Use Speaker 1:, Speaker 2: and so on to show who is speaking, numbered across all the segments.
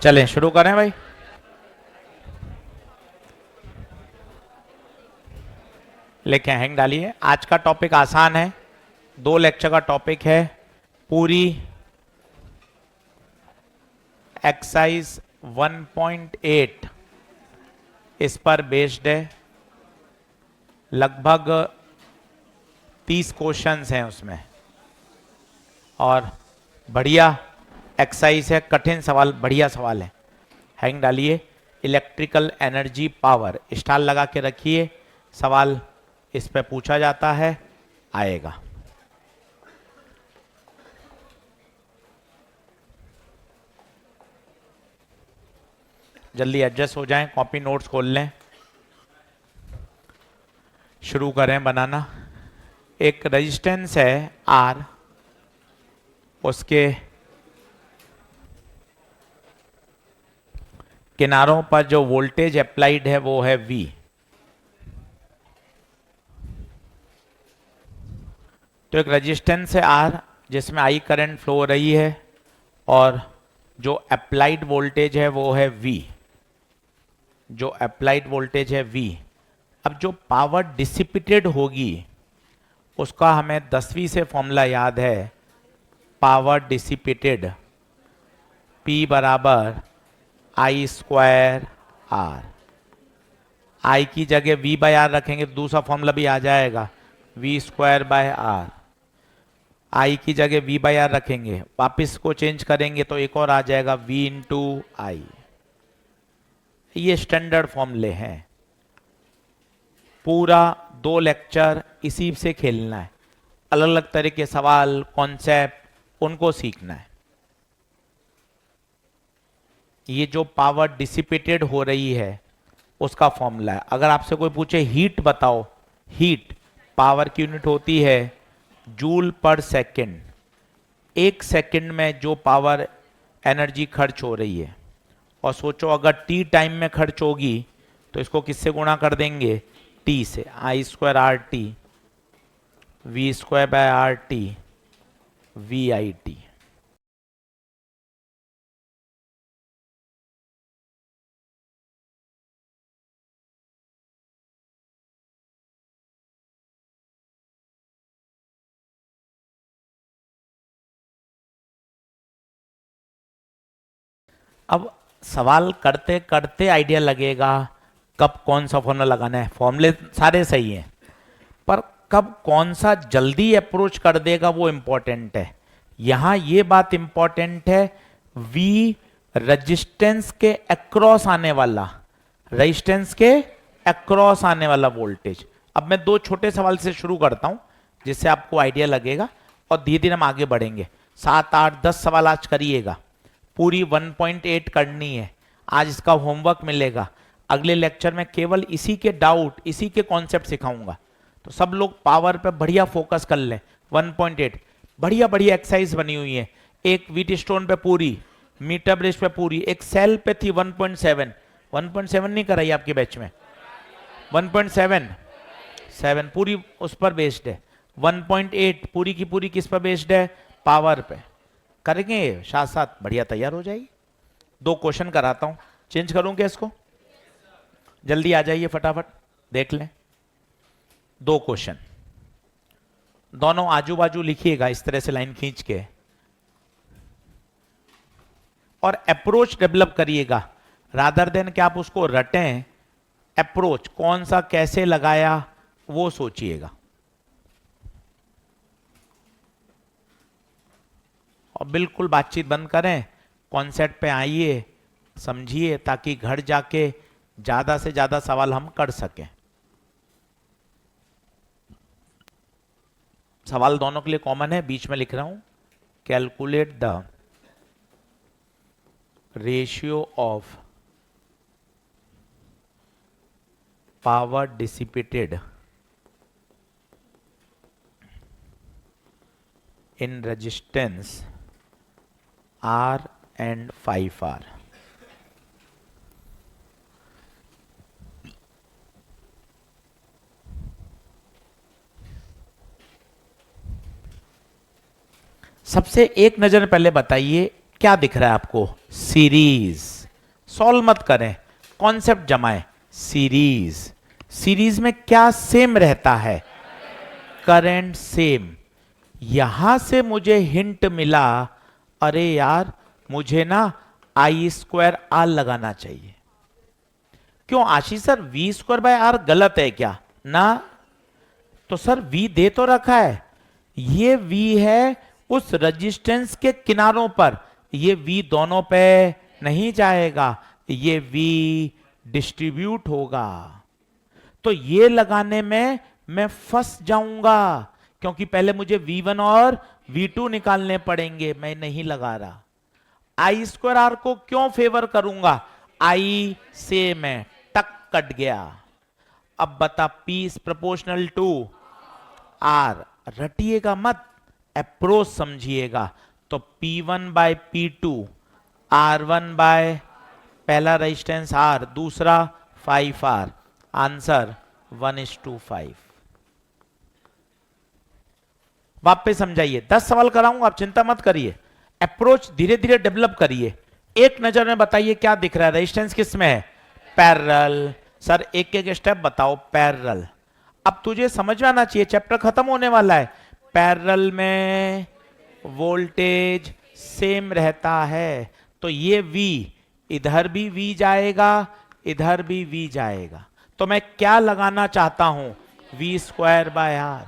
Speaker 1: चलें शुरू करें भाई। लेके हैंग डालिए। आज का टॉपिक आसान है, 2 लेक्चर का टॉपिक है। पूरी एक्सरसाइज 1.8 इस पर बेस्ड है। लगभग 30 क्वेश्चंस हैं उसमें और बढ़िया एक्सरसाइज है, कठिन सवाल, बढ़िया सवाल है। हैंग डालिए। इलेक्ट्रिकल एनर्जी पावर स्टार लगा के रखिए। सवाल इस पे पूछा जाता है, आएगा। जल्दी एडजस्ट हो जाएं, कॉपी नोट्स खोल लें। शुरू करें बनाना। एक रेजिस्टेंस है आर, उसके किनारों पर जो वोल्टेज अप्लाइड है वो है V। तो एक रेजिस्टेंस है R जिसमें I करंट फ्लो हो रही है और जो अप्लाइड वोल्टेज है वो है V। जो अप्लाइड वोल्टेज है V। अब जो पावर डिसिपिटेड होगी उसका हमें 10वीं से फॉर्मूला याद है। पावर डिसिपेटेड P बराबर I स्क्वायर R। I की जगह V बाय R रखेंगे तो दूसरा फॉर्मूला भी आ जाएगा, V square by R। I की जगह V बाय R रखेंगे, वापिस को चेंज करेंगे तो एक और आ जाएगा V इंटू आई। ये स्टैंडर्ड फॉर्मूले हैं। पूरा 2 लेक्चर इसी से खेलना है। अलग अलग तरह के सवाल, कॉन्सेप्ट, उनको सीखना है। ये जो पावर डिसिपेटेड हो रही है उसका फॉर्मूला है। अगर आपसे कोई पूछे हीट बताओ, हीट पावर की यूनिट होती है जूल पर सेकेंड। 1 सेकेंड में जो पावर एनर्जी खर्च हो रही है, और सोचो अगर टी टाइम में खर्च होगी तो इसको किससे गुणा कर देंगे, टी से। I square R t, V square by R t, V I t. अब सवाल करते करते आइडिया लगेगा कब कौन सा फॉर्मूला लगाना है। फॉर्मूले सारे सही हैं, पर कब कौन सा जल्दी अप्रोच कर देगा वो इंपॉर्टेंट है। यहां ये बात इंपॉर्टेंट है, वी रेजिस्टेंस के अक्रॉस आने वाला, रेजिस्टेंस के अक्रॉस आने वाला वोल्टेज। अब मैं 2 छोटे सवाल से शुरू करता हूं जिससे आपको आइडिया लगेगा और धीरे धीरे हम आगे बढ़ेंगे। 7, 8, 10 सवाल आज करिएगा। पूरी 1.8 करनी है। आज इसका होमवर्क मिलेगा। अगले लेक्चर में केवल इसी के डाउट, इसी के कॉन्सेप्ट सिखाऊंगा। तो सब लोग पावर पे बढ़िया फोकस कर लें। 1.8 बढ़िया बढ़िया एक्सरसाइज बनी हुई है। एक व्हीट स्टोन पे पूरी, मीटर ब्रिज पे पूरी, एक सेल पे थी 1.7। 1.7 नहीं कराई आपके बैच में, 1.7 पूरी उस पर बेस्ड है। 1.8 पूरी की पूरी किस पर बेस्ड है, पावर पे। करेंगे साथ साथ, बढ़िया तैयार हो जाएगी। 2 क्वेश्चन कराता हूं, चेंज करूं क्या इसको? जल्दी आ जाइए फटाफट, देख लें। 2 क्वेश्चन, दोनों आजू बाजू लिखिएगा इस तरह से लाइन खींच के, और अप्रोच डेवलप करिएगा। रादर देन कि आप उसको रटें, अप्रोच कौन सा कैसे लगाया वो सोचिएगा। और बिल्कुल बातचीत बंद करें, कॉन्सेप्ट पे आइए, समझिए, ताकि घर जाके ज्यादा से ज्यादा सवाल हम कर सकें। सवाल दोनों के लिए कॉमन है, बीच में लिख रहा हूं, calculate the ratio of power dissipated in resistance R and 5R। सबसे एक नजर पहले बताइए क्या दिख रहा है आपको? सीरीज। सॉल्व मत करें, कॉन्सेप्ट जमाएं। सीरीज, सीरीज में क्या सेम रहता है? Current same. यहां से मुझे हिंट मिला, अरे यार मुझे ना आई स्क्वायर आर लगाना चाहिए। क्यों Ashish sir, V square by R गलत है क्या? ना, तो सर वी दे तो रखा है, ये वी है उस रेजिस्टेंस के किनारों पर, ये वी दोनों पे नहीं जाएगा, ये वी डिस्ट्रीब्यूट होगा। तो ये लगाने में मैं फंस जाऊंगा, क्योंकि पहले मुझे V1 और V2 निकालने पड़ेंगे, मैं नहीं लगा रहा। आई स्क्वायर आर को क्यों फेवर करूंगा? आई सेम है, टक कट गया। अब बता, P is proportional to R, रटिएगा मत, अप्रोच समझिएगा। तो P1 by P2, R1 by पहला रेजिस्टेंस R, दूसरा 5R, आंसर 1:5। वापस समझाइए, 10 सवाल कराऊंगा, आप चिंता मत करिए, अप्रोच धीरे धीरे डेवलप करिए। एक नजर में बताइए क्या दिख रहा है? रेजिस्टेंस किस में है? पैरेलल। सर एक एक स्टेप बताओ। पैरेलल, अब तुझे समझ में आना चाहिए, चैप्टर खत्म होने वाला है। पैरेलल में वोल्टेज सेम रहता है, तो ये V, इधर भी V जाएगा, इधर भी V जाएगा, तो मैं क्या लगाना चाहता हूं? V स्क्वायर बाय आर,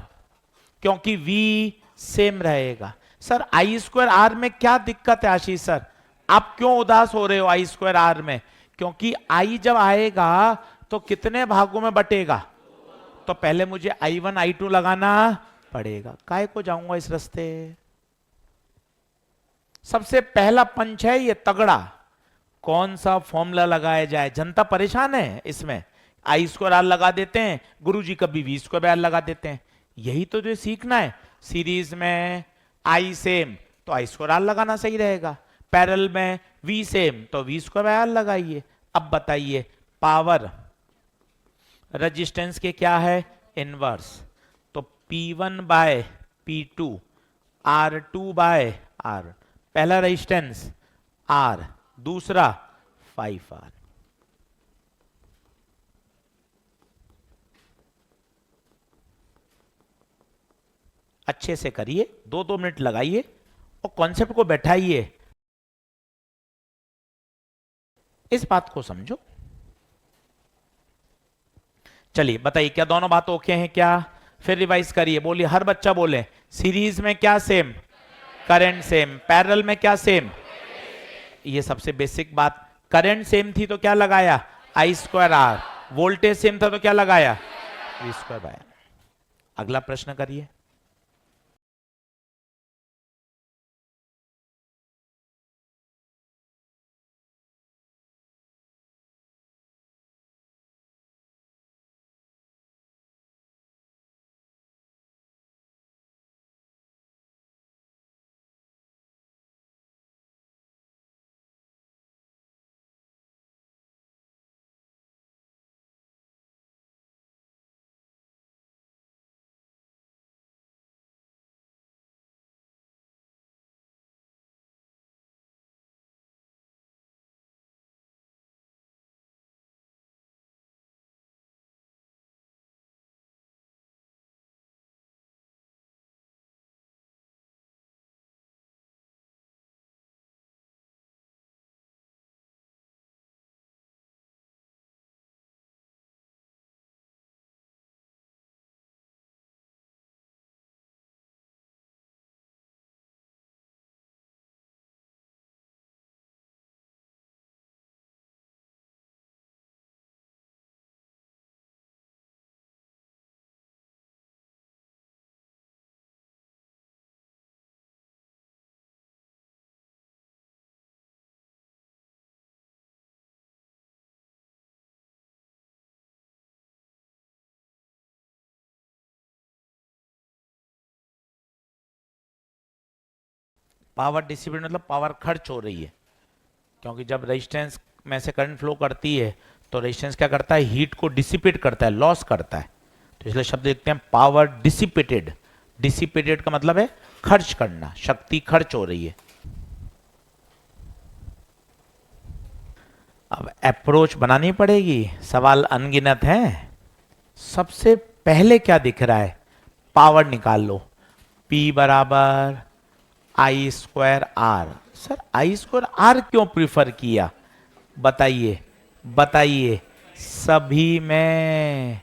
Speaker 1: क्योंकि V सेम रहेगा। सर आई स्क्वायर आर में क्या दिक्कत है आशीष सर? आप क्यों उदास हो रहे हो आई स्क्वायर आर में? क्योंकि आई जब आएगा तो कितने भागों में बटेगा? तो पहले मुझे I1 I2 लगाना पड़ेगा। काहे को जाऊंगा इस रास्ते? सबसे पहला पंच है ये तगड़ा, कौन सा फॉर्मूला लगाया जाए? जनता परेशान है इसमें। आई स्क्वायर आर लगा देते हैं, गुरुजी कभी वी स्क्वायर आर लगा देते हैं। यही तो जो सीखना है। सीरीज में आई सेम तो आई स्क्वायर आर लगाना सही रहेगा, पैरेलल में वी सेम तो वी स्क्वायर आर लगाइए। अब बताइए, पावर रेजिस्टेंस के क्या है? इनवर्स। तो P1 by P2, R2 by R, पहला रेजिस्टेंस R, दूसरा 5R। अच्छे से करिए, 2-2 मिनट लगाइए और कॉन्सेप्ट को बैठाइए, इस बात को समझो। चलिए बताइए, क्या दोनों बात ओके हैं क्या? फिर रिवाइज करिए, बोलिए, हर बच्चा बोले। सीरीज में क्या सेम? Current same. पैरेलल में क्या सेम? ये सबसे बेसिक बात। करंट सेम थी तो क्या लगाया? I square R. Voltage same था तो क्या लगाया? V square by R. अगला प्रश्न करिए। पावर डिसिपेट मतलब पावर खर्च हो रही है, क्योंकि जब रेजिस्टेंस में से करंट फ्लो करती है तो रेजिस्टेंस क्या करता है? हीट को डिसिपेट करता है, लॉस करता है। तो इसलिए शब्द देखते हैं पावर डिसिपेटेड। डिसिपेटेड का मतलब है खर्च करना, शक्ति खर्च हो रही है। अब अप्रोच बनानी पड़ेगी, सवाल अनगिनत हैं। सबसे पहले क्या दिख रहा है, पावर निकाल लो। P बराबर I square R. Sir I square R क्यों प्रिफर किया, बताइए बताइए। सभी में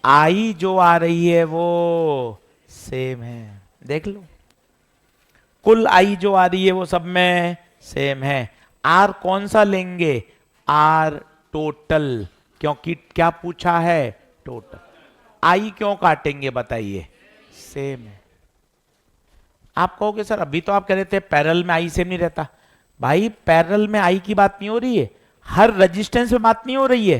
Speaker 1: आई जो आ रही है वो सेम है, देख लो। कुल आई जो आ रही है वो सब में सेम है। आर कौन सा लेंगे, आर टोटल, क्योंकि क्या पूछा है, टोटल। आई क्यों काटेंगे बताइए, सेम है। आप कहोगे सर अभी तो आप कह रहे थे पैरेलल में आई सेम नहीं रहता। भाई पैरेलल में आई की बात नहीं हो रही है, हर रेजिस्टेंस में बात नहीं हो रही है,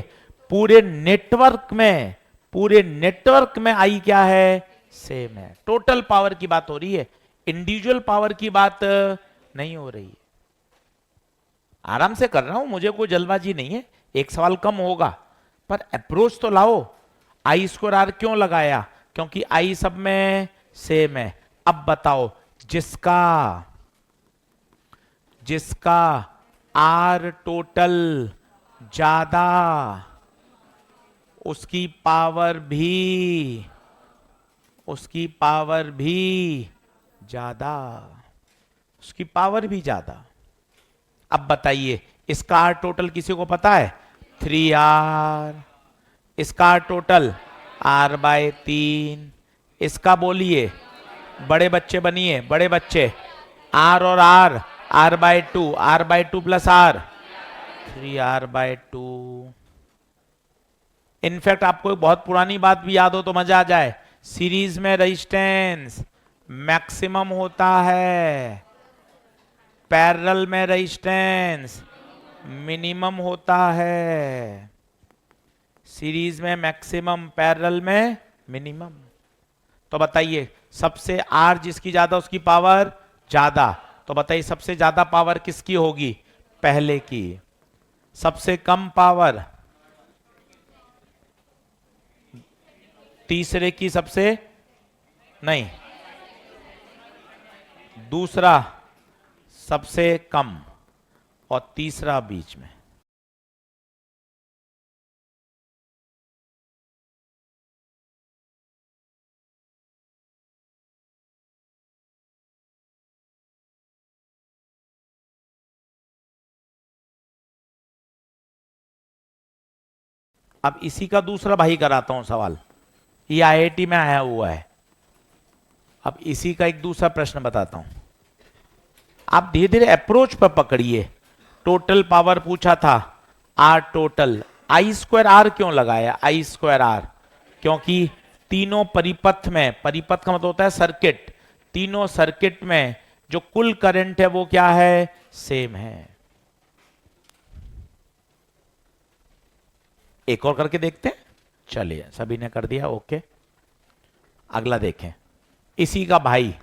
Speaker 1: पूरे नेटवर्क में, पूरे नेटवर्क में आई क्या है, सेम है। टोटल पावर की बात हो रही है, इंडिविजुअल पावर की बात नहीं हो रही है। आराम से कर रहा हूं, मुझे कोई जल्दबाजी नहीं है, एक सवाल कम होगा, पर अप्रोच तो लाओ। आई स्क्वायर आर क्यों लगाया, क्योंकि आई सब में सेम है। अब बताओ, जिसका जिसका आर टोटल ज्यादा, उसकी पावर भी, उसकी पावर भी ज्यादा, उसकी पावर भी ज्यादा। अब बताइए, इसका आर टोटल किसी को पता है, 3R। इसका आर टोटल R/3। इसका बोलिए, बड़े बच्चे बनिए, बड़े बच्चे। आर और are, R/2, R/2 plus are, 3R/2। In fact आपको एक बहुत पुरानी बात भी याद हो तो मजा आ जाए, सीरीज में रेजिस्टेंस मैक्सिमम होता है, पैरेलल में रेजिस्टेंस मिनिमम होता है। सीरीज में मैक्सिमम, पैरेलल में मिनिमम। तो बताइए, सबसे आर जिसकी ज्यादा उसकी पावर ज्यादा, तो बताइए सबसे ज्यादा पावर किसकी होगी, पहले की। सबसे कम पावर तीसरे की, सबसे, नहीं, दूसरा सबसे कम, और तीसरा बीच में। अब इसी का दूसरा भाई कराता हूं सवाल, ये आईआईटी में आया हुआ है। अब इसी का एक दूसरा प्रश्न बताता हूं, आप धीरे धीरे अप्रोच पर पकड़िए। टोटल पावर पूछा था, R total, I square R क्यों लगाया, आई स्क्वायर आर, क्योंकि तीनों परिपथ में, परिपथ का मतलब होता है सर्किट, तीनों सर्किट में जो कुल करंट है वो क्या है, सेम है। एक और करके देखते हैं, चलिए सभी ने कर दिया, ओके। अगला देखें, इसी का भाई।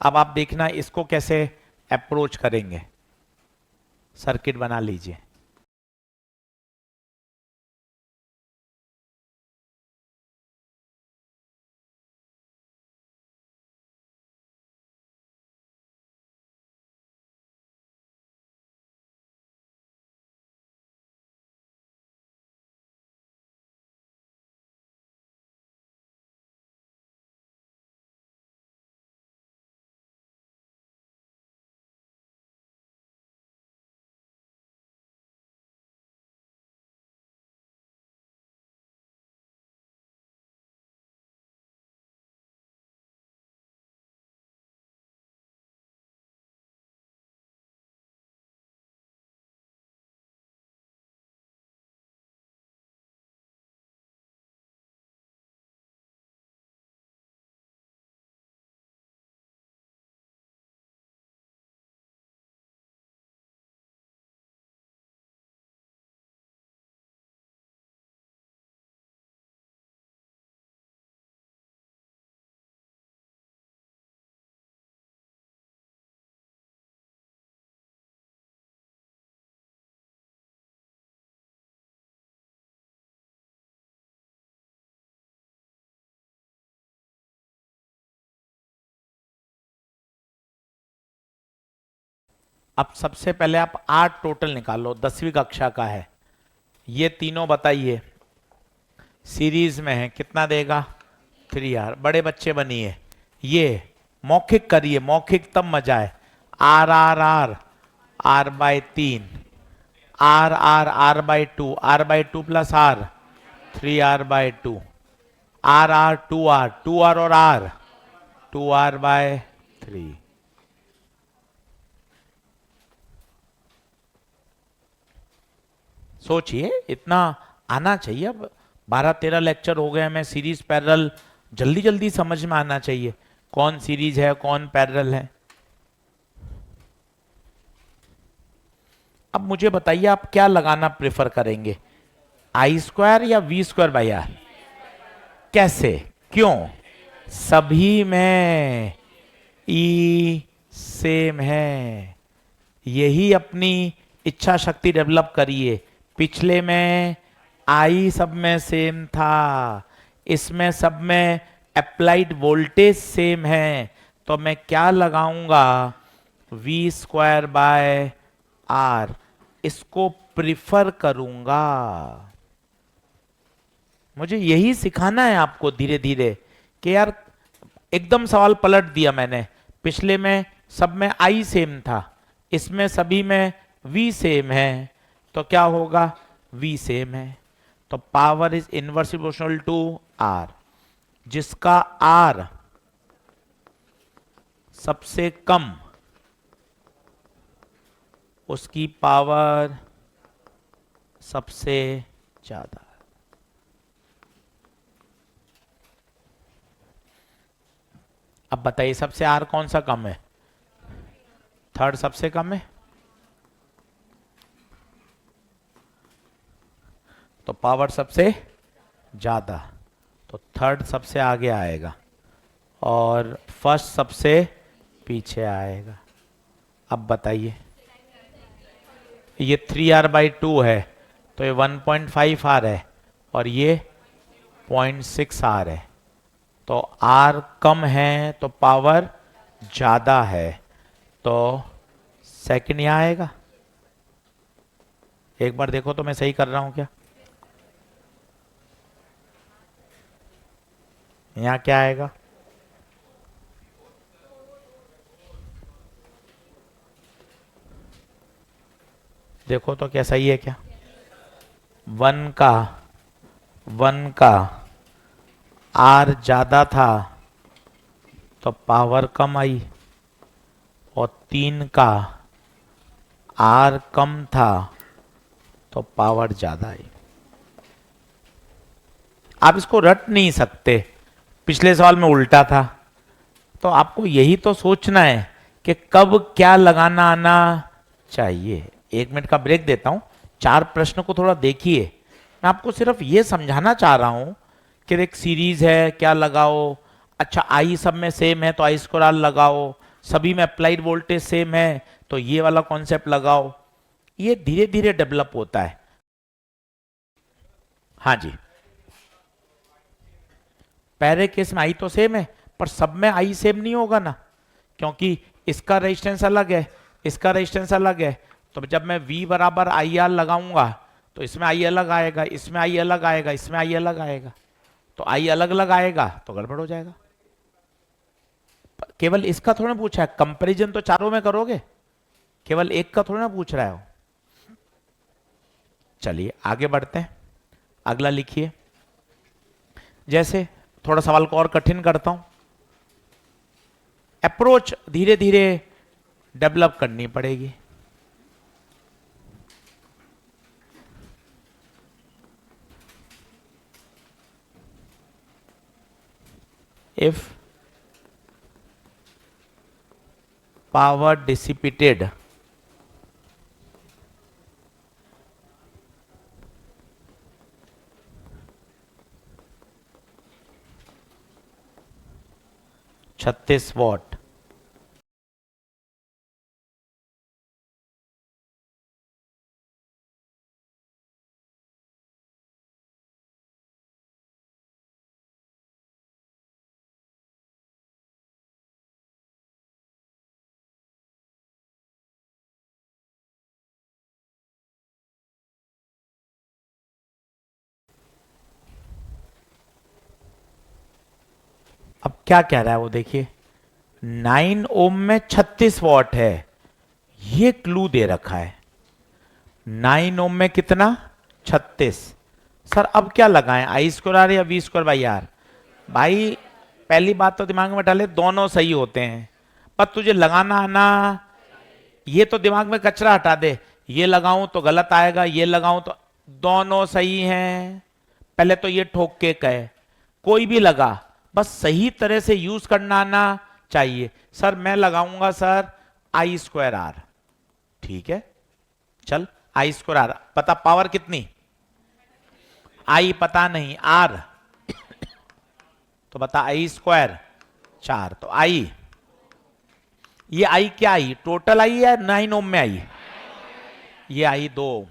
Speaker 1: अब आप देखना इसको कैसे अप्रोच करेंगे, सर्किट बना लीजिए। अब सबसे पहले आप 8 टोटल निकालो, 10वीं कक्षा का है ये तीनों, बताइए सीरीज में है कितना देगा 3R। बड़े बच्चे बनिए, ये मौखिक करिए, मौखिक तब मजा है। R R R, R/3, R/2, R/2 plus R, 3R/2, R 2R, 2R और R, 2R/3। सोचिए, इतना आना चाहिए। अब 12-13 लेक्चर हो गए हमें, सीरीज पैरेलल जल्दी जल्दी समझ में आना चाहिए, कौन सीरीज है कौन पैरेलल है। अब मुझे बताइए आप क्या लगाना प्रेफर करेंगे, I² या V²/R? कैसे, क्यों? सभी में ई सेम है, यही अपनी इच्छा शक्ति डेवलप करिए। पिछले में आई सब में सेम था, इसमें सब में अप्लाइड वोल्टेज सेम है, तो मैं क्या लगाऊंगा, V²/R, इसको प्रिफर करूंगा। मुझे यही सिखाना है आपको धीरे धीरे कि यार एकदम सवाल पलट दिया मैंने। पिछले में सब में आई सेम था, इसमें सभी में वी सेम है, तो क्या होगा, वी सेम है, तो power is inversely proportional to R. जिसका आर सबसे कम उसकी पावर सबसे ज्यादा। अब बताइए सबसे आर कौन सा कम है, थर्ड सबसे कम है, तो पावर सबसे ज्यादा, तो थर्ड सबसे आगे आएगा और फर्स्ट सबसे पीछे आएगा। अब बताइए, ये 3R/2 है, तो ये 1.5R है और ये 0.6R है, तो R कम है तो पावर ज्यादा है, तो सेकंड यहां आएगा। एक बार देखो तो मैं सही कर रहा हूं क्या, यहां क्या आएगा, देखो तो क्या सही है क्या, वन का वन का आर ज्यादा था तो पावर कम आई, और 3 का आर कम था तो पावर ज्यादा आई। आप इसको रट नहीं सकते, पिछले सवाल में उल्टा था, तो आपको यही तो सोचना है कि कब क्या लगाना आना चाहिए। 1 मिनट का ब्रेक देता हूं, 4 प्रश्न को थोड़ा देखिए। मैं आपको सिर्फ ये समझाना चाह रहा हूं कि एक सीरीज है क्या लगाओ, अच्छा आई सब में सेम है तो I² लगाओ, सभी में अप्लाइड वोल्टेज सेम है तो ये वाला कॉन्सेप्ट लगाओ, ये धीरे धीरे डेवलप होता है। हाँ जी, पहले केस में आई तो सेम है, पर सब में आई सेम नहीं होगा ना, क्योंकि इसका रेजिस्टेंस अलग है, इसका रेजिस्टेंस अलग है, तो जब मैं V/IR लगाऊंगा तो इसमें आई अलग आएगा, इसमें आई अलग आएगा, इसमें आई अलग आएगा, तो आई अलग अलग आएगा तो गड़बड़ हो जाएगा। केवल इसका थोड़ा ना पूछा है, कंपैरिजन तो चारों में करोगे, केवल एक का थोड़ा ना पूछ रहा हो। चलिए आगे बढ़ते हैं, अगला लिखिए। जैसे थोड़ा सवाल को और कठिन करता हूं, अप्रोच धीरे धीरे डेवलप करनी पड़ेगी। इफ power dissipated $36 अब क्या कह रहा है वो देखिए, 9 ओम में 36 वॉट है, ये क्लू दे रखा है। 9 ओम में कितना, 36। सर अब क्या लगाएं, आई स्क्वायर आर या वी स्क्वायर बाई आर? भाई पहली बात तो दिमाग में डाले, दोनों सही होते हैं, पर तुझे लगाना आना, ये तो दिमाग में कचरा हटा दे, ये लगाऊं तो गलत आएगा, ये लगाऊं तो, दोनों सही हैं। पहले तो ये ठोक के कहे, कोई भी लगा, बस सही तरह से यूज करना आना चाहिए। सर मैं लगाऊंगा सर आई स्क्वायर आर, ठीक है चल, आई स्क्वायर आर, पता पावर कितनी, आई पता नहीं, आर तो बता आई स्क्वायर 4, तो आई, ये आई क्या आई, टोटल आई है 9 ओम में आई, ये आई 2।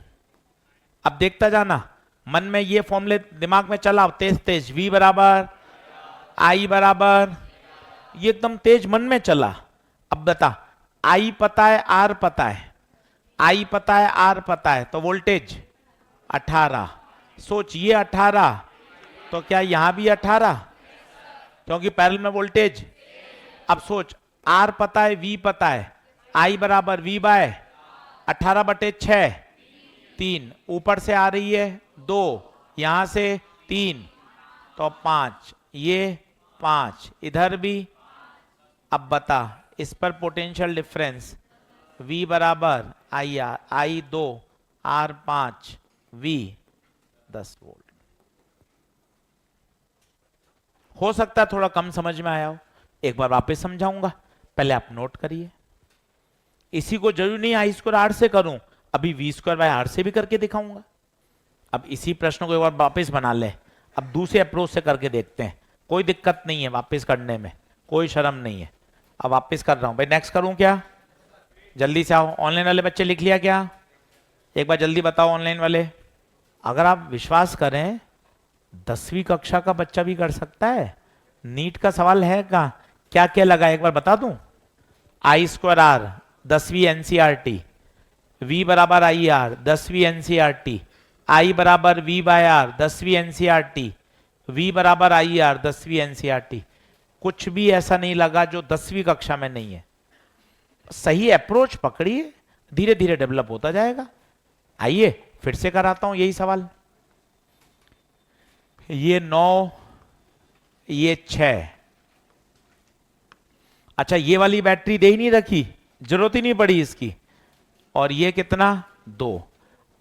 Speaker 1: अब देखता जाना, मन में ये फॉर्मूले दिमाग में चला तेज तेज, V बराबर आई बराबर, ये एकदम तेज मन में चला। अब बता, आई पता है आर पता है, आई पता है आर पता है, तो वोल्टेज 18। सोच ये 18, तो क्या यहां भी 18, क्योंकि पैरेलल में वोल्टेज। अब सोच आर पता है वी पता है, आई बराबर वी बाय 18/6, 3 ऊपर से आ रही है 2, यहां से 3 तो 5, ये 5 इधर भी। अब बता इस पर पोटेंशियल डिफरेंस, V बराबर I R, I 2 R 5 V 10 वोल्ट। हो सकता है थोड़ा कम समझ में आया हो, एक बार वापस समझाऊंगा, पहले आप नोट करिए। इसी को जरूरी नहीं आई स्क्वायर आर से करूं, अभी वी स्क्वायर बाय आर से भी करके दिखाऊंगा। अब इसी प्रश्न को एक बार वापस बना ले, अब दूसरे अप्रोच से करके देखते हैं, कोई दिक्कत नहीं है वापस करने में, कोई शर्म नहीं है। अब वापस कर रहा हूं भाई, नेक्स्ट करूं क्या, जल्दी से आओ। ऑनलाइन वाले बच्चे लिख लिया क्या, एक बार जल्दी बताओ ऑनलाइन वाले। अगर आप विश्वास करें 10वीं कक्षा का बच्चा भी कर सकता है, नीट का सवाल है क्या क्या लगा एक बार बता दूं। आई स्क्वायर आर 10वीं एनसीईआरटी, V बराबर आई आर 10वीं एनसीईआरटी, आई बराबर V बाय आर 10वीं एनसीईआरटी, V बराबर आई आर 10वीं एनसीईआरटी। कुछ भी ऐसा नहीं लगा जो 10वीं कक्षा में नहीं है। सही अप्रोच पकड़िए, धीरे धीरे डेवलप होता जाएगा। आइए फिर से कराता हूं यही सवाल, ये 9 ये 6, अच्छा ये वाली बैटरी दे ही नहीं रखी, जरूरत ही नहीं पड़ी इसकी, और ये कितना 2।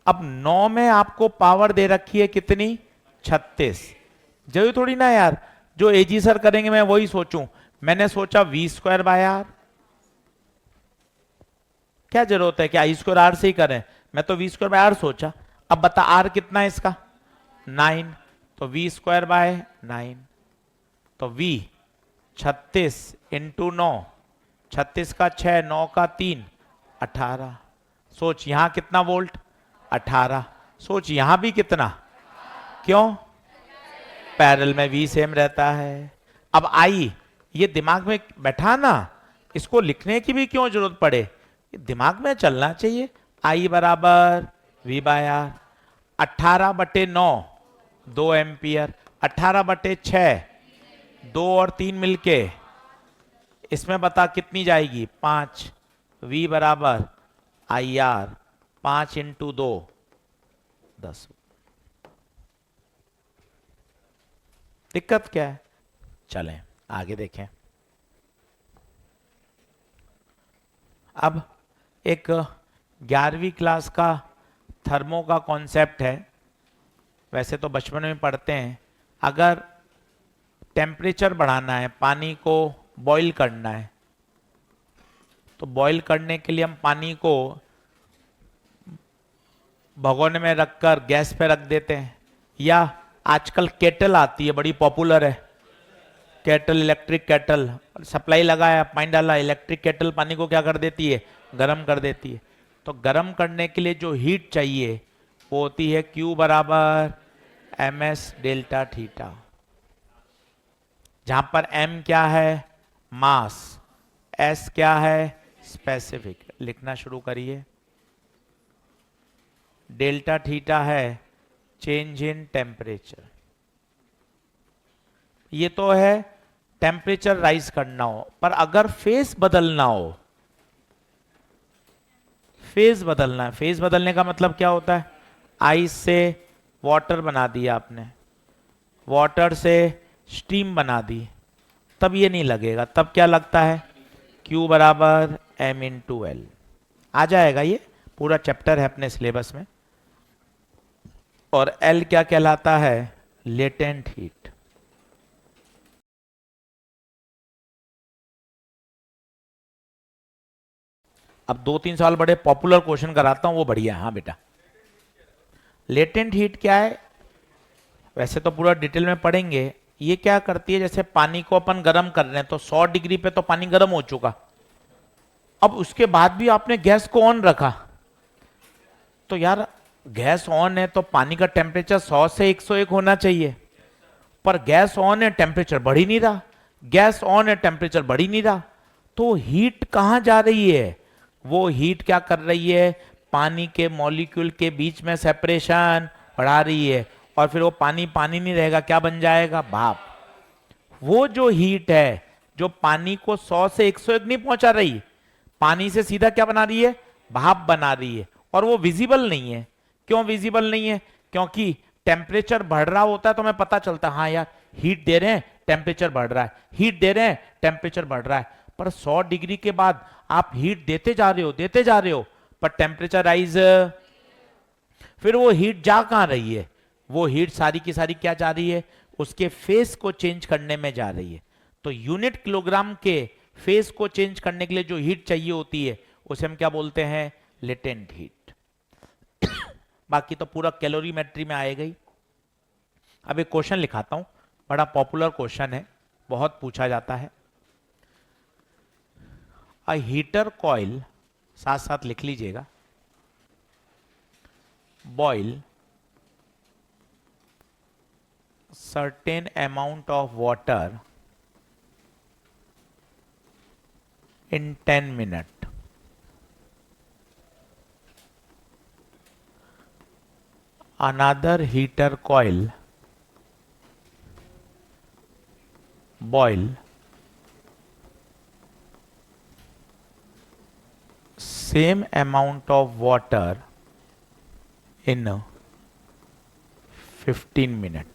Speaker 1: अब 9 में आपको पावर दे रखी है कितनी 36, जरूरी थोड़ी ना यार जो एजी सर करेंगे मैं वही सोचूं, मैंने सोचा V स्क्वायर बाय आर, क्या जरूरत है कि आई स्क्वायर आर से ही करें, मैं तो V स्क्वायर बाय आर सोचा। अब बता आर कितना है इसका 9, तो V स्क्वायर बाय 9, तो V 36 इंटू 9, 36 का 6, 9 का 3, 18। सोच यहां कितना वोल्ट 18, सोच यहां भी कितना, क्यों पैरेलल में V सेम रहता है। अब आई ये दिमाग में बैठा ना, इसको लिखने की भी क्यों जरूरत पड़े, ये दिमाग में चलना चाहिए। आई बराबर V बाय आर, 18/9 2 एम्पियर, 18/6 2 और 3 मिलके, इसमें बता कितनी जाएगी 5, V बराबर आई आर 5 इंटू 2 10। दिक्कत क्या है, चलें आगे देखें। अब एक 11वीं क्लास का थर्मो का कॉन्सेप्ट है, वैसे तो बचपन में पढ़ते हैं। अगर टेम्परेचर बढ़ाना है, पानी को बॉईल करना है, तो बॉईल करने के लिए हम पानी को भगोने में रखकर गैस पे रख देते हैं, या आजकल केटल आती है बड़ी पॉपुलर है, केटल इलेक्ट्रिक केटल, सप्लाई लगाया पानी डाला, इलेक्ट्रिक केटल पानी को क्या कर देती है गर्म कर देती है। तो गर्म करने के लिए जो हीट चाहिए वो होती है Q बराबर ms डेल्टा थीटा, जहां पर m क्या है मास, s क्या है स्पेसिफिक। लिखना शुरू करिए, डेल्टा थीटा है चेंज इन टेम्परेचर, ये तो है टेम्परेचर राइज करना हो, पर अगर फेस बदलना हो, फेस बदलना है, फेस बदलने का मतलब क्या होता है? आइस से वाटर बना दिया आपने, वाटर से स्टीम बना दी, तब ये नहीं लगेगा। तब क्या लगता है? Q बराबर m/L। आ जाएगा, ये पूरा चैप्टर है अपने सिलेबस में। और L क्या कहलाता है? Latent heat. अब 2-3 साल बड़े पॉपुलर क्वेश्चन कराता हूं, वो बढ़िया है। हाँ बेटा, लेटेंट हीट क्या है? वैसे तो पूरा डिटेल में पढ़ेंगे। ये क्या करती है, जैसे पानी को अपन गर्म कर रहे हैं तो 100 डिग्री पे तो पानी गर्म हो चुका, अब उसके बाद भी आपने गैस को ऑन रखा, तो यार गैस ऑन है तो पानी का टेम्परेचर 100 से 101 होना चाहिए, पर गैस ऑन है, टेम्परेचर बढ़ ही नहीं रहा। गैस ऑन है, टेम्परेचर बढ़ ही नहीं रहा, तो हीट कहां जा रही है? वो हीट क्या कर रही है? पानी के मॉलिक्यूल के बीच में सेपरेशन बढ़ा रही है, और फिर वो पानी पानी नहीं रहेगा, क्या बन जाएगा? भाप। वो जो हीट है जो पानी को 100 से 101 नहीं पहुंचा रही, पानी से सीधा क्या बना रही है? भाप बना रही है, और वो विजिबल नहीं है। क्यों विजिबल नहीं है? क्योंकि टेम्परेचर बढ़ रहा होता है तो हमें पता चलता है, हाँ यार हीट दे रहे हैं, टेम्परेचर बढ़ रहा है, हीट दे रहे हैं, टेम्परेचर बढ़ रहा है। पर 100 डिग्री के बाद आप हीट देते जा रहे हो, देते जा रहे हो, पर टेम्परेचर राइज, फिर वो हीट जा कहां रही है? वो हीट सारी की सारी क्या जा रही है? उसके फेस को चेंज करने में जा रही है। तो यूनिट किलोग्राम के फेस को चेंज करने के लिए जो हीट चाहिए होती है उसे हम क्या बोलते हैं? Latent heat. बाकी तो पूरा कैलोरीमेट्री में आएगा ही। अब एक क्वेश्चन लिखाता हूं, बड़ा पॉपुलर क्वेश्चन है, बहुत पूछा जाता है। अ हीटर कॉइल, साथ साथ लिख लीजिएगा, boil certain amount of water in 10 minutes. Another heater coil boil same amount of water in 15 minutes.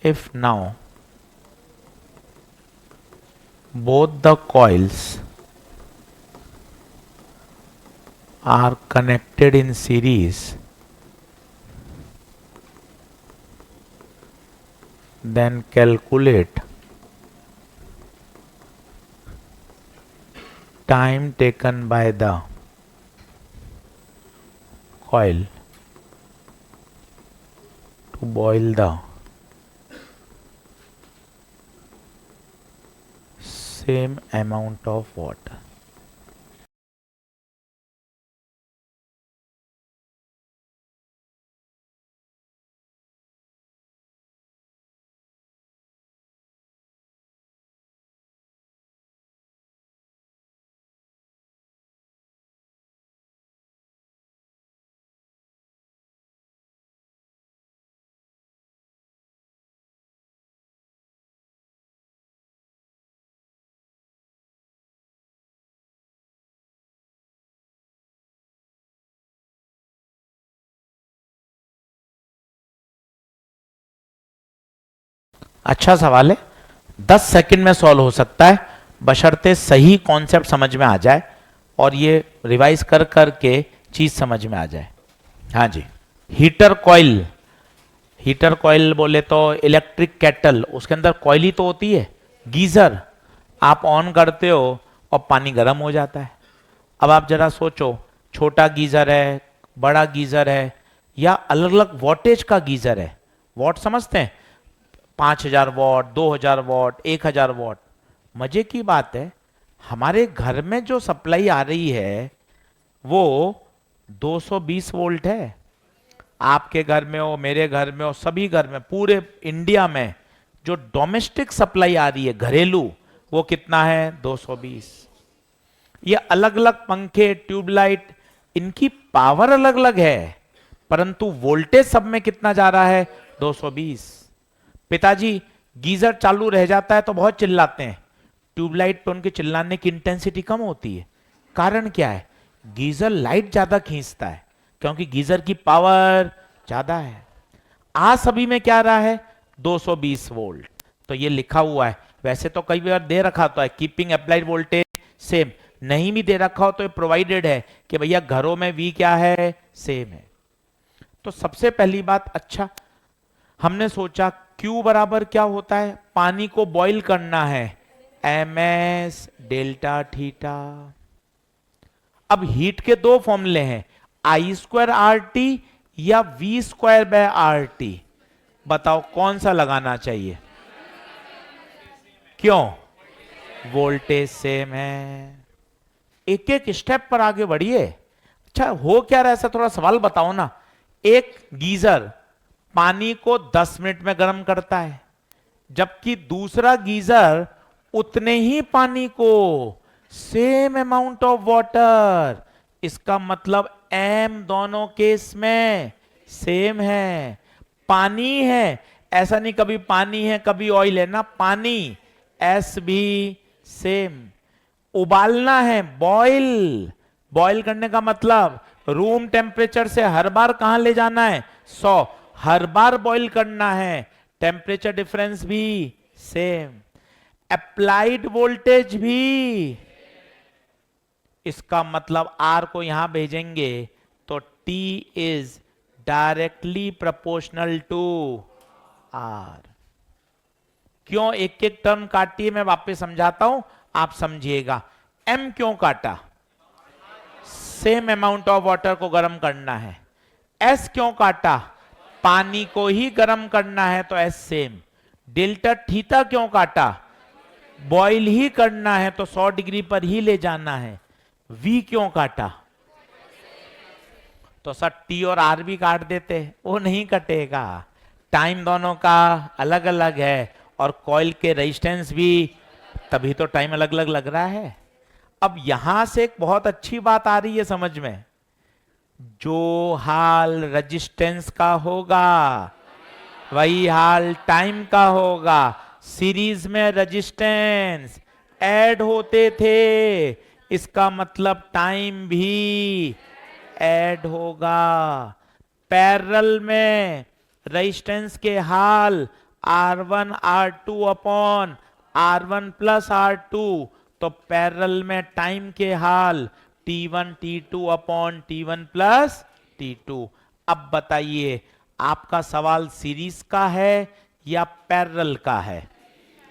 Speaker 1: If now both the coils are connected in series, then calculate time taken by the coil to boil the same amount of water. अच्छा सवाल है, 10 second में solve हो सकता है, बशर्ते सही concept समझ में आ जाए और ये रिवाइज कर करके चीज समझ में आ जाए। हाँ जी, हीटर कॉइल, हीटर कॉइल बोले तो इलेक्ट्रिक केटल, उसके अंदर कॉइल ही तो होती है। गीजर आप ऑन करते हो और पानी गर्म हो जाता है। अब आप जरा सोचो, छोटा गीजर है, बड़ा गीजर है, या अलग अलग वॉटेज का गीजर है। वॉट समझते हैं? 5000 वॉट, 2000 वॉट, 1000 वॉट। मजे की बात है, हमारे घर में जो सप्लाई आ रही है वो 220 वोल्ट है। आपके घर में हो, मेरे घर में हो, सभी घर में, पूरे इंडिया में जो डोमेस्टिक सप्लाई आ रही है घरेलू, वो कितना है? 220। ये अलग अलग पंखे, ट्यूबलाइट, इनकी पावर अलग अलग है, परंतु वोल्टेज सब में कितना जा रहा है? 220। पिताजी गीजर चालू रह जाता है तो बहुत चिल्लाते हैं, ट्यूबलाइट पे उनके चिल्लाने की इंटेंसिटी कम होती है। कारण क्या है? गीजर लाइट ज्यादा खींचता है, क्योंकि गीजर की पावर ज्यादा है। आ सभी में क्या रहा है? 220 वोल्ट। तो ये लिखा हुआ है, वैसे तो कई बार दे रखा होता है कीपिंग अप्लाइड वोल्टेज सेम, नहीं भी दे रखा हो तो ये प्रोवाइडेड है कि भैया घरों में वी क्या है? सेम है। तो सबसे पहली बात, अच्छा हमने सोचा Q बराबर क्या होता है? पानी को बॉईल करना है, ms डेल्टा थीटा। अब हीट के दो फॉर्मूले हैं, आई स्क्वायर आर टी या V square by R T. बताओ कौन सा लगाना चाहिए? क्यों? वोल्टेज सेम है। एक एक स्टेप पर आगे बढ़िए। अच्छा हो क्या रहा है, ऐसा थोड़ा सवाल बताओ ना। एक गीजर पानी को 10 मिनट में गर्म करता है, जबकि दूसरा गीजर उतने ही पानी को, सेम अमाउंट ऑफ वाटर, इसका मतलब एम दोनों केस में सेम है। पानी है, ऐसा नहीं कभी पानी है कभी ऑयल है ना, पानी एस भी सेम। उबालना है, बॉईल, बॉईल करने का मतलब रूम टेम्परेचर से हर बार कहां ले जाना है? 100। हर बार बॉईल करना है, टेम्परेचर डिफरेंस भी सेम। अप्लाइड वोल्टेज भी, इसका मतलब आर को यहां भेजेंगे तो T is directly proportional to R. क्यों एक एक टर्म काटिए, मैं वापस समझाता हूं, आप समझिएगा। एम क्यों काटा? सेम अमाउंट ऑफ वाटर को गर्म करना है। एस क्यों काटा? पानी को ही गर्म करना है तो एस सेम। डेल्टा थीटा क्यों काटा? बॉईल ही करना है तो 100 डिग्री पर ही ले जाना है। वी क्यों काटा? तो सर टी और आर भी काट देते, वो नहीं कटेगा, टाइम दोनों का अलग अलग है और कॉइल के रेजिस्टेंस भी, तभी तो टाइम अलग अलग लग रहा है। अब यहां से एक बहुत अच्छी बात आ रही है समझ में, जो हाल रेजिस्टेंस का होगा वही हाल टाइम का होगा। सीरीज में रेजिस्टेंस ऐड होते थे, इसका मतलब टाइम भी ऐड होगा। पैरेलल में रेजिस्टेंस के हाल R1 R2 upon R1 plus R2, तो पैरेलल में टाइम के हाल T1 T2 upon T1 plus T2। अब बताइए आपका सवाल सीरीज का है या पैरेलल का है?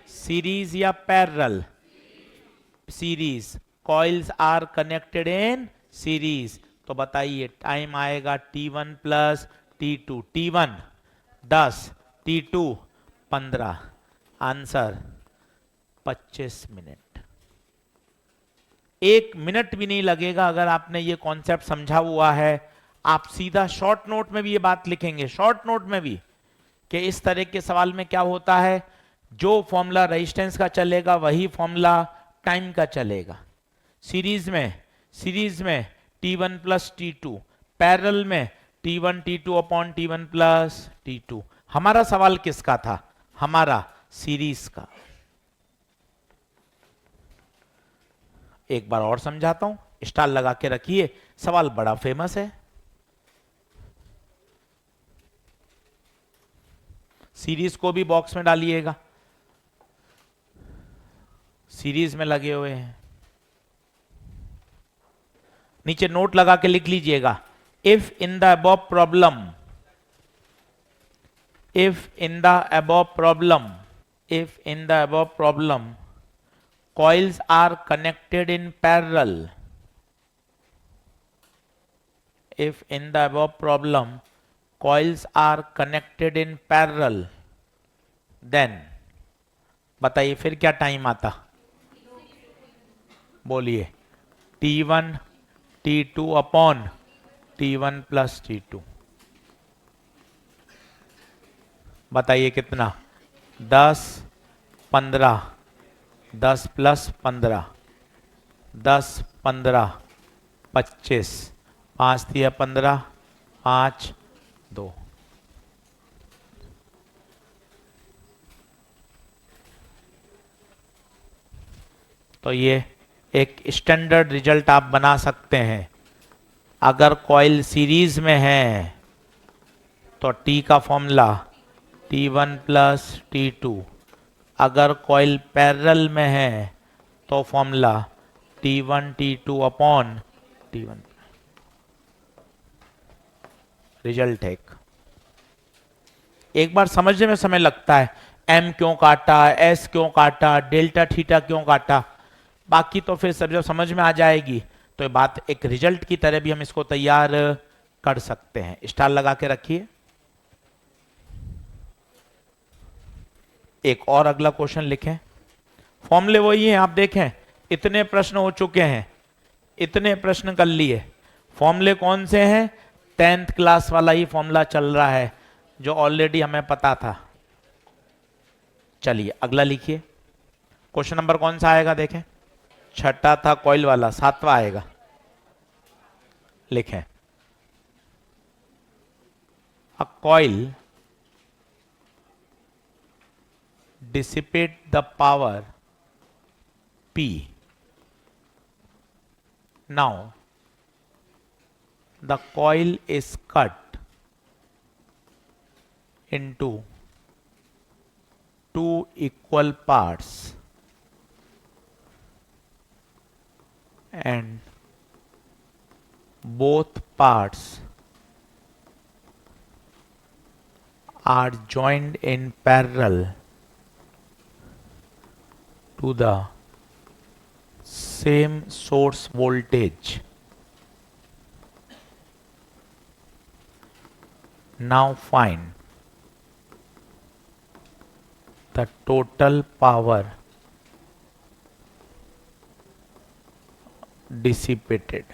Speaker 1: सीरीज या parallel? Series. Coils are connected in series, तो बताइए टाइम आएगा T1 plus T2। T1 10, T2 15, answer 25 minute. 1 minute भी नहीं लगेगा अगर आपने ये कॉन्सेप्ट समझा हुआ है। आप सीधा शॉर्ट नोट में भी ये बात लिखेंगे, शॉर्ट नोट में भी, कि इस तरह के सवाल में क्या होता है, जो फॉर्मूला रेजिस्टेंस का चलेगा वही फॉर्मूला टाइम का चलेगा। सीरीज में T1 प्लस T2, पैरेलल में T1 T2 upon T1 plus T2। हमारा सवाल किसका था? हमारा सीरीज का। एक बार और समझाता हूं, स्टार लगा के रखिए, सवाल बड़ा फेमस है। सीरीज को भी बॉक्स में डालिएगा, सीरीज में लगे हुए हैं। नीचे नोट लगा के लिख लीजिएगा, if in the above problem, if in the above problem, if in the above problem coils are connected in parallel, if in the above problem coils are connected in parallel, then बताइए फिर क्या time आता? बोलिए, T1 T2 upon T1 plus T2। बताइए कितना? 10 15, 10 plus 15, 10 15 25, 5 दिया 15, 5 2। तो ये एक स्टैंडर्ड रिजल्ट आप बना सकते हैं। अगर कॉइल सीरीज में है तो T का फॉर्मूला T1 प्लस T2। अगर कॉइल पैरेलल में है तो formula T1 T2 upon T1। Result एक बार समझने में समय लगता है, M क्यों काटा, S क्यों काटा, डेल्टा थीटा क्यों काटा, बाकी तो फिर सब जब समझ में आ जाएगी तो ये बात एक रिजल्ट की तरह भी हम इसको तैयार कर सकते हैं। स्टार लगा के रखिए। एक और अगला क्वेश्चन लिखें। फॉर्मूले वही हैं, आप देखें इतने प्रश्न हो चुके हैं, इतने प्रश्न कर लिए। फॉर्मूले कौन से हैं? 10th क्लास वाला ही फॉर्मूला चल रहा है जो ऑलरेडी हमें पता था। चलिए अगला लिखिए। क्वेश्चन नंबर कौन सा आएगा देखें। छठा था कॉइल वाला, 7वां आएगा। लिखें, a coil dissipate the power P. Now the coil is cut into two equal parts and both parts are joined in parallel to the same source voltage. Now find the total power dissipated.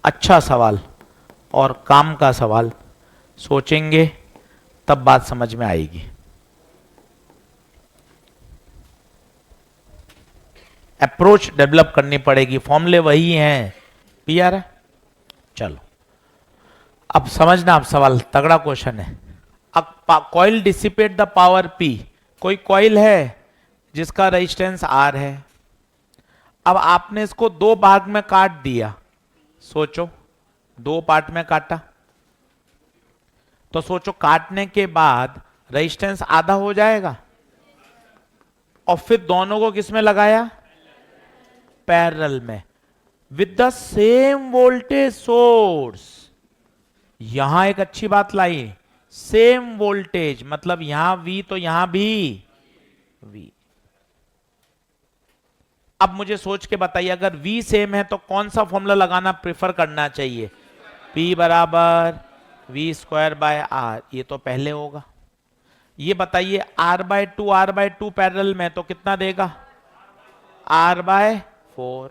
Speaker 1: अच्छा सवाल और काम का सवाल, सोचेंगे तब बात समझ में आएगी। अप्रोच डेवलप करनी पड़ेगी, फॉर्मूले वही हैं। क्लियर है? चलो अब समझना, आप सवाल तगड़ा क्वेश्चन है। अब coil dissipate the power P। कोई कॉइल है जिसका रेजिस्टेंस R है। अब आपने इसको दो भाग में काट दिया। सोचो, दो पार्ट में काटा तो सोचो काटने के बाद रेजिस्टेंस आधा हो जाएगा, और फिर दोनों को किस में लगाया? पैरेलल में, with the same voltage source. यहां एक अच्छी बात लाई, सेम वोल्टेज, मतलब यहां V तो यहां भी V। अब मुझे सोच के बताइए, अगर V सेम है तो कौन सा फॉर्मूला लगाना प्रेफर करना चाहिए? P बराबर V स्क्वायर बाय R। ये तो पहले होगा। ये बताइए R बाय टू पैरेलल में तो कितना देगा? R by 4।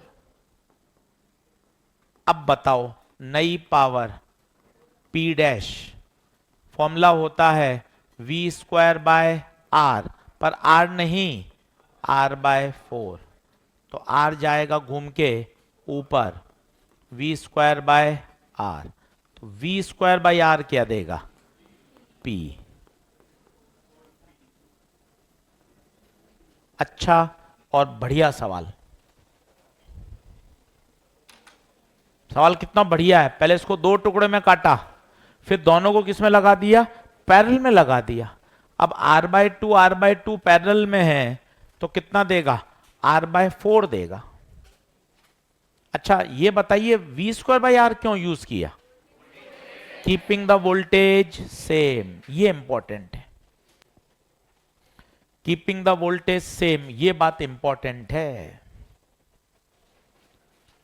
Speaker 1: अब बताओ, नई पावर P डैश, फॉर्मूला होता है V स्क्वायर बाय R, पर R नहीं, R बाय 4। तो R जाएगा घूम के ऊपर, V स्क्वायर बाय R। तो V स्क्वायर बाय R क्या देगा? P। अच्छा और बढ़िया सवाल। सवाल कितना बढ़िया है। पहले इसको दो टुकड़े में काटा, फिर दोनों को किस में लगा दिया? पैरेलल में लगा दिया। अब R बाय टू पैरेलल में है तो कितना देगा? R बाय 4 देगा। अच्छा ये बताइए V स्क्वायर बाय R क्यों यूज किया? कीपिंग द वोल्टेज सेम, ये इंपॉर्टेंट है। कीपिंग द वोल्टेज सेम, ये बात इंपॉर्टेंट है।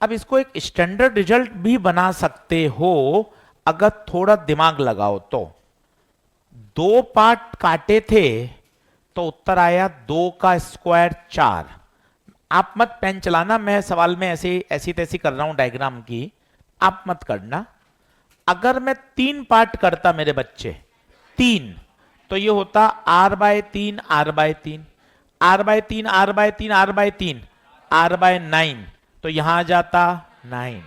Speaker 1: अब इसको एक स्टैंडर्ड रिजल्ट भी बना सकते हो अगर थोड़ा दिमाग लगाओ तो। दो पार्ट काटे थे तो उत्तर आया 2 का स्क्वायर 4। आप मत पेन चलाना, मैं सवाल में ऐसी तैसी कर रहा हूं डायग्राम की, आप मत करना। अगर मैं 3 पार्ट करता मेरे बच्चे, 3, तो ये होता R by 3 R by 3 R by 3 R by 3 R by 3 R by 9, तो यहां जाता 9।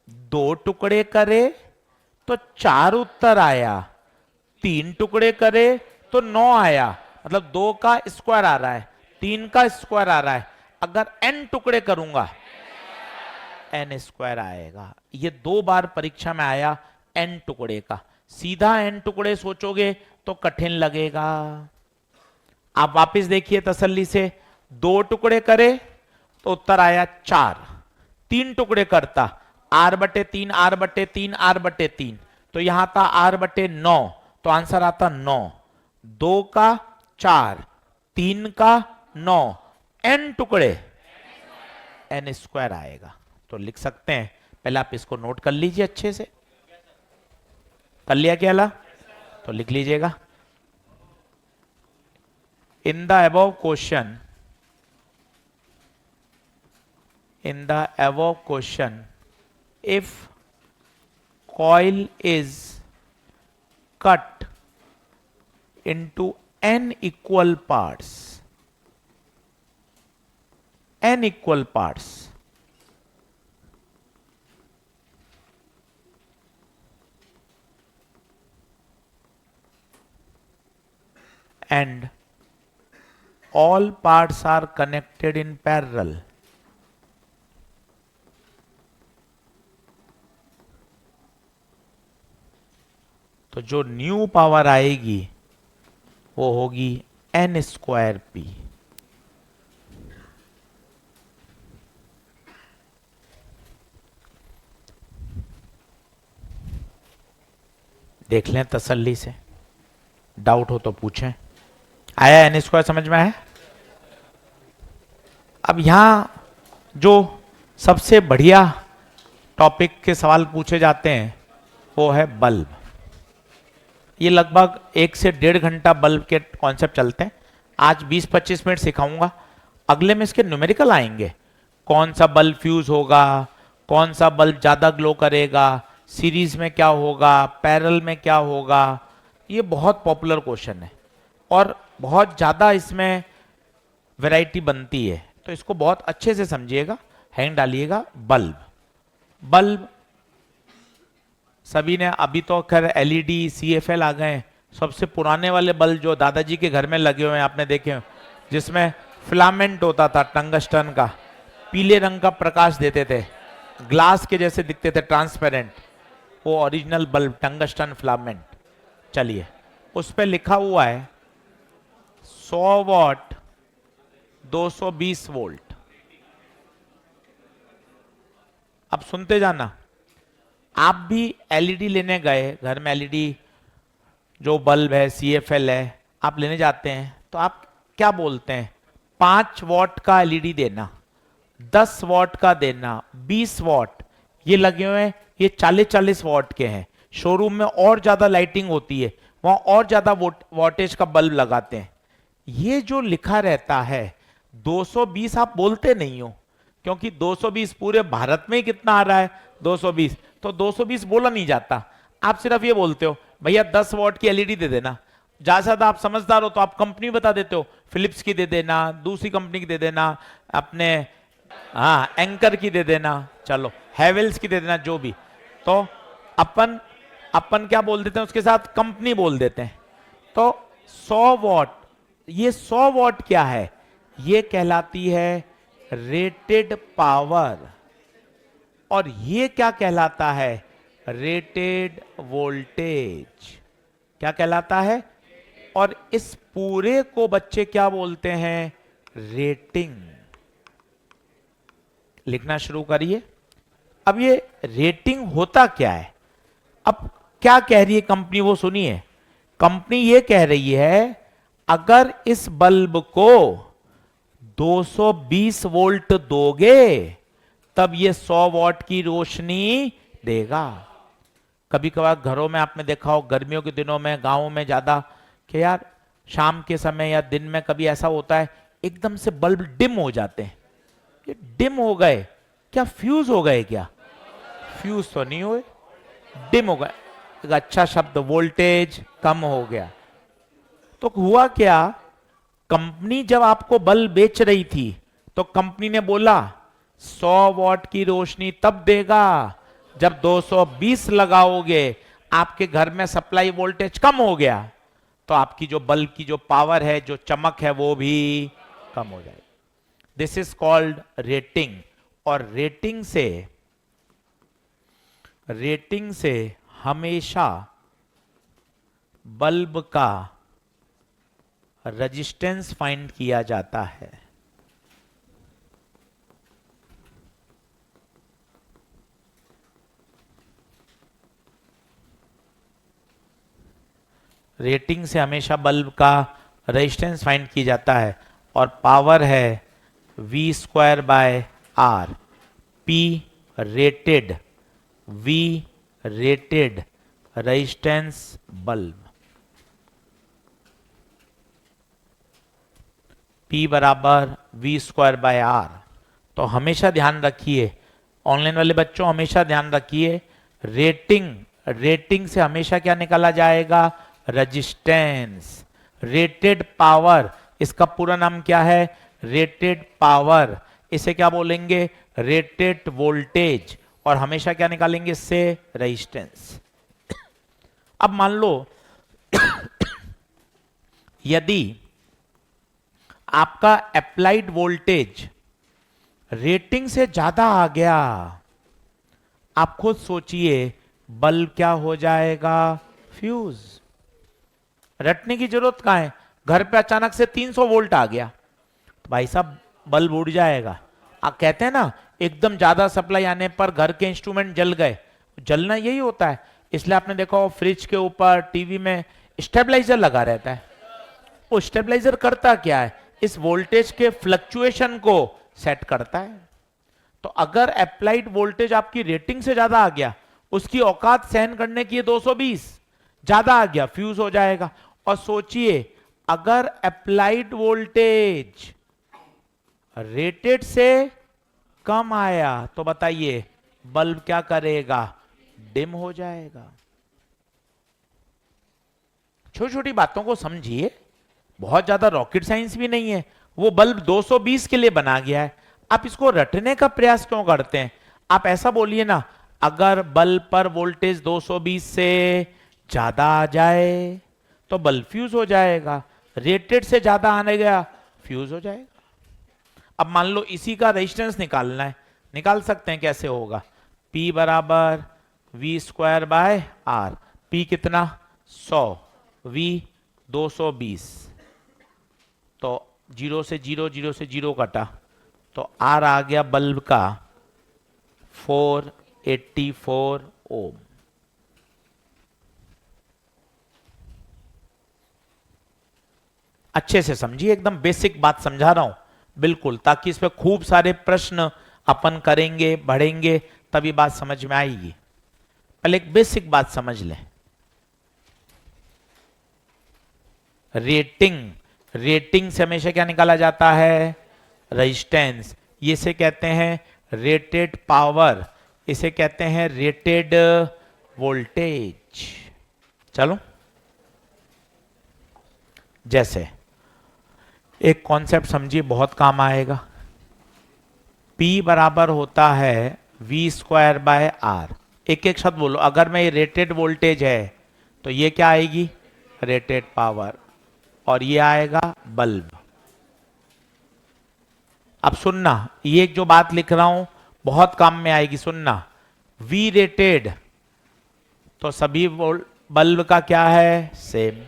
Speaker 1: 2 टुकड़े करे तो 4 उत्तर आया, 3 टुकड़े करे तो 9 आया, मतलब 2 का स्क्वायर आ रहा है, 3 का स्क्वायर आ रहा है। अगर n टुकड़े करूंगा n स्क्वायर आएगा। ये 2 बार परीक्षा में आया n टुकड़े का। सीधा n टुकड़े सोचोगे तो कठिन लगेगा। आप वापस देखिए तसल्ली से, 2 टुकड़े करे तो उत्तर आया 4, 3 टुकड़े करता r/3 r/3 r/3, तो यहां था r/9, तो आंसर आता 9। 2 का 4, 3 का 9, n टुकड़े n स्क्वायर आएगा। तो लिख सकते हैं, पहले आप इसको नोट कर लीजिए अच्छे से। कर लिया क्या ला? तो लिख लीजिएगा, in the above question, in the above question, if coil is cut into n equal parts, n equal parts, and all parts are connected in parallel, तो जो न्यू पावर आएगी वो होगी n स्क्वायर पी। देख लें तसल्ली से, doubt हो तो पूछें। आया n स्क्वायर समझ में आया? अब यहां जो सबसे बढ़िया टॉपिक के सवाल पूछे जाते हैं वो है बल्ब। ये लगभग 1 से 1.5 घंटा बल्ब के कॉन्सेप्ट चलते हैं। आज 20-25 मिनट सिखाऊंगा, अगले में इसके न्यूमेरिकल आएंगे। कौन सा बल्ब फ्यूज होगा, कौन सा बल्ब ज्यादा ग्लो करेगा, सीरीज में क्या होगा, पैरेलल में क्या होगा। ये बहुत पॉपुलर क्वेश्चन है और बहुत ज्यादा इसमें वैरायटी बनती है, तो इसको बहुत अच्छे से समझिएगा। हैंग डालिएगा, बल्ब। बल्ब सभी ने, अभी तो खैर एलईडी सीएफएल आ गए, सबसे पुराने वाले बल्ब जो दादाजी के घर में लगे हुए हैं आपने देखे, जिसमें फिलामेंट होता था टंगस्टन का, पीले रंग का प्रकाश देते थे, ग्लास के जैसे दिखते थे, ट्रांसपेरेंट, वो ओरिजिनल बल्ब टंगस्टन फिलामेंट। चलिए, उस पर लिखा हुआ है 100 वॉट 220 वोल्ट। अब सुनते जाना, आप भी एलईडी लेने गए, घर में एलईडी जो बल्ब है सीएफएल है, आप लेने जाते हैं तो आप क्या बोलते हैं? 5 वॉट का एलईडी देना, 10 वॉट का देना, 20 वॉट। ये लगे हुए हैं, ये 40-40 वॉट के हैं। शोरूम में और ज्यादा लाइटिंग होती है, वहां और ज्यादा वोल्टेज का बल्ब लगाते हैं। ये जो लिखा रहता है 220 आप बोलते नहीं हो, क्योंकि 220 पूरे भारत में कितना आ रहा है 220, तो 220 बोला नहीं जाता। आप सिर्फ ये बोलते हो भैया 10 वॉट की एलईडी दे देना। ज्यादा से ज्यादा आप समझदार हो तो आप कंपनी बता देते हो, फिलिप्स की दे देना, दूसरी कंपनी की दे देना, अपने एंकर की दे देना, चलो हैवेल्स की दे देना, जो भी। तो अपन क्या बोल देते हैं उसके साथ? कंपनी बोल देते हैं। तो 100 वॉट, ये 100 वॉट क्या है? ये कहलाती है रेटेड पावर, और ये क्या कहलाता है? Rated voltage. क्या कहलाता है? और इस पूरे को बच्चे क्या बोलते हैं? रेटिंग। लिखना शुरू करिए। अब ये रेटिंग होता क्या है? अब क्या कह रही है कंपनी वो सुनिए। कंपनी ये कह रही है अगर इस बल्ब को 220 वोल्ट दोगे तब ये 100 वॉट की रोशनी देगा। कभी कभार घरों में आपने देखा हो, गर्मियों के दिनों में गांवों में ज्यादा, कि यार शाम के समय या दिन में कभी ऐसा होता है एकदम से बल्ब डिम हो जाते हैं। ये डिम हो गए, क्या फ्यूज हो गए? क्या फ्यूज तो नहीं हुए, डिम हो गए। एक अच्छा शब्द, वोल्टेज कम हो गया। तो हुआ क्या, कंपनी जब आपको बल्ब बेच रही थी तो कंपनी ने बोला 100 वॉट की रोशनी तब देगा जब 220 लगाओगे आपके घर में सप्लाई वोल्टेज कम हो गया तो आपकी जो बल्ब की जो पावर है, जो चमक है, वो भी कम हो जाएगी। This is called rating. और रेटिंग से हमेशा बल्ब का रेजिस्टेंस फाइंड किया जाता है। रेटिंग से हमेशा बल्ब का रेजिस्टेंस फाइंड किया जाता है और पावर है V²/R। P rated, V rated resistance bulb, P बराबर V²/R। तो हमेशा ध्यान रखिए, ऑनलाइन वाले बच्चों हमेशा ध्यान रखिए, रेटिंग से हमेशा क्या निकाला जाएगा? रेजिस्टेंस। रेटेड पावर, इसका पूरा नाम क्या है? Rated power. इसे क्या बोलेंगे? Rated voltage. और हमेशा क्या निकालेंगे इससे? रेजिस्टेंस। अब मान लो यदि आपका अप्लाइड वोल्टेज रेटिंग से ज्यादा आ गया, आप खुद सोचिए बल्ब क्या हो जाएगा? फ्यूज। रटने की जरूरत कहां है? घर पे अचानक से 300 वोल्ट आ गया तो भाई साहब बल्ब उड़ जाएगा। आप कहते हैं ना एकदम ज्यादा सप्लाई आने पर घर के इंस्ट्रूमेंट जल गए, जलना यही होता है। इसलिए आपने देखा हो फ्रिज के ऊपर, टीवी में स्टेबलाइजर लगा रहता है। वो स्टेबलाइजर करता क्या है? इस वोल्टेज के फ्लक्चुएशन को सेट करता है। तो अगर अप्लाइड वोल्टेज आपकी रेटिंग से ज्यादा आ गया, उसकी औकात सहन करने की 220, ज्यादा आ गया, फ्यूज हो जाएगा। और सोचिए अगर अप्लाइड वोल्टेज रेटेड से कम आया तो बताइए बल्ब क्या करेगा? डिम हो जाएगा। छोटी छोटी बातों को समझिए, बहुत ज्यादा रॉकेट साइंस भी नहीं है। वो बल्ब 220 के लिए बना गया है, आप इसको रटने का प्रयास क्यों करते हैं? आप ऐसा बोलिए ना, अगर बल्ब पर वोल्टेज 220 से ज्यादा आ जाए तो बल्ब फ्यूज हो जाएगा, रेटेड से ज्यादा आने गया फ्यूज हो जाएगा। अब मान लो इसी का रेजिस्टेंस निकालना है, निकाल सकते हैं, कैसे होगा? P बराबर V²/R। P कितना? 100, V 220। तो 0 से 0, 0 से 0 कटा तो R आ गया बल्ब का 484 ओम। अच्छे से समझिए, एकदम बेसिक बात समझा रहा हूं बिल्कुल, ताकि इस पे खूब सारे प्रश्न अपन करेंगे, बढ़ेंगे, तभी बात समझ में आएगी। पहले एक बेसिक बात समझ लें। रेटिंग से हमेशा क्या निकाला जाता है? रेजिस्टेंस। ये से कहते हैं रेटेड पावर, इसे कहते हैं रेटेड वोल्टेज। चलो, जैसे एक कॉन्सेप्ट समझिए, बहुत काम आएगा। P बराबर होता है V²/R। एक एक शब्द बोलो। अगर मैं ये रेटेड वोल्टेज है तो ये क्या आएगी? Rated power. और ये आएगा बल्ब। अब सुनना, ये जो बात लिख रहा हूं बहुत काम में आएगी, सुनना। V रेटेड तो सभी बल्ब का क्या है? सेम।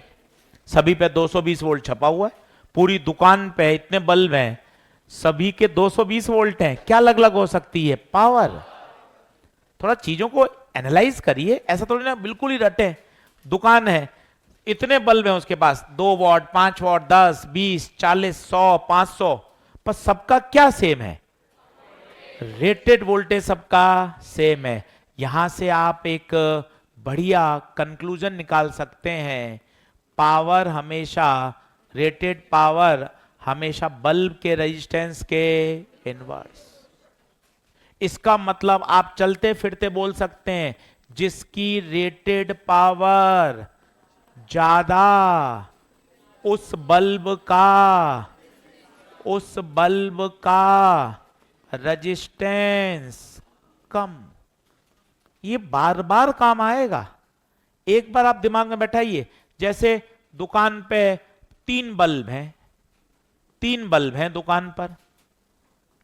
Speaker 1: सभी पे 220 वोल्ट छपा हुआ है, पूरी दुकान पे इतने बल्ब हैं, सभी के 220 वोल्ट हैं। क्या अलग अलग हो सकती है? पावर। थोड़ा चीजों को एनालाइज करिए, ऐसा थोड़ी ना बिल्कुल ही रटे। दुकान है, इतने बल्ब हैं उसके पास, 2 वॉट, 5 वॉट, 10, 20, 40, 100, 500, पर सबका क्या सेम है? रेटेड वोल्टेज सबका सेम है। यहां से आप एक बढ़िया कंक्लूजन निकाल सकते हैं। पावर हमेशा, रेटेड पावर हमेशा बल्ब के रेजिस्टेंस के इनवर्स। इसका मतलब आप चलते फिरते बोल सकते हैं, जिसकी रेटेड पावर ज्यादा उस बल्ब का रेजिस्टेंस कम। ये बार बार काम आएगा। एक बार आप दिमाग में बैठाइए, जैसे दुकान पे 3 बल्ब हैं, 3 बल्ब हैं दुकान पर।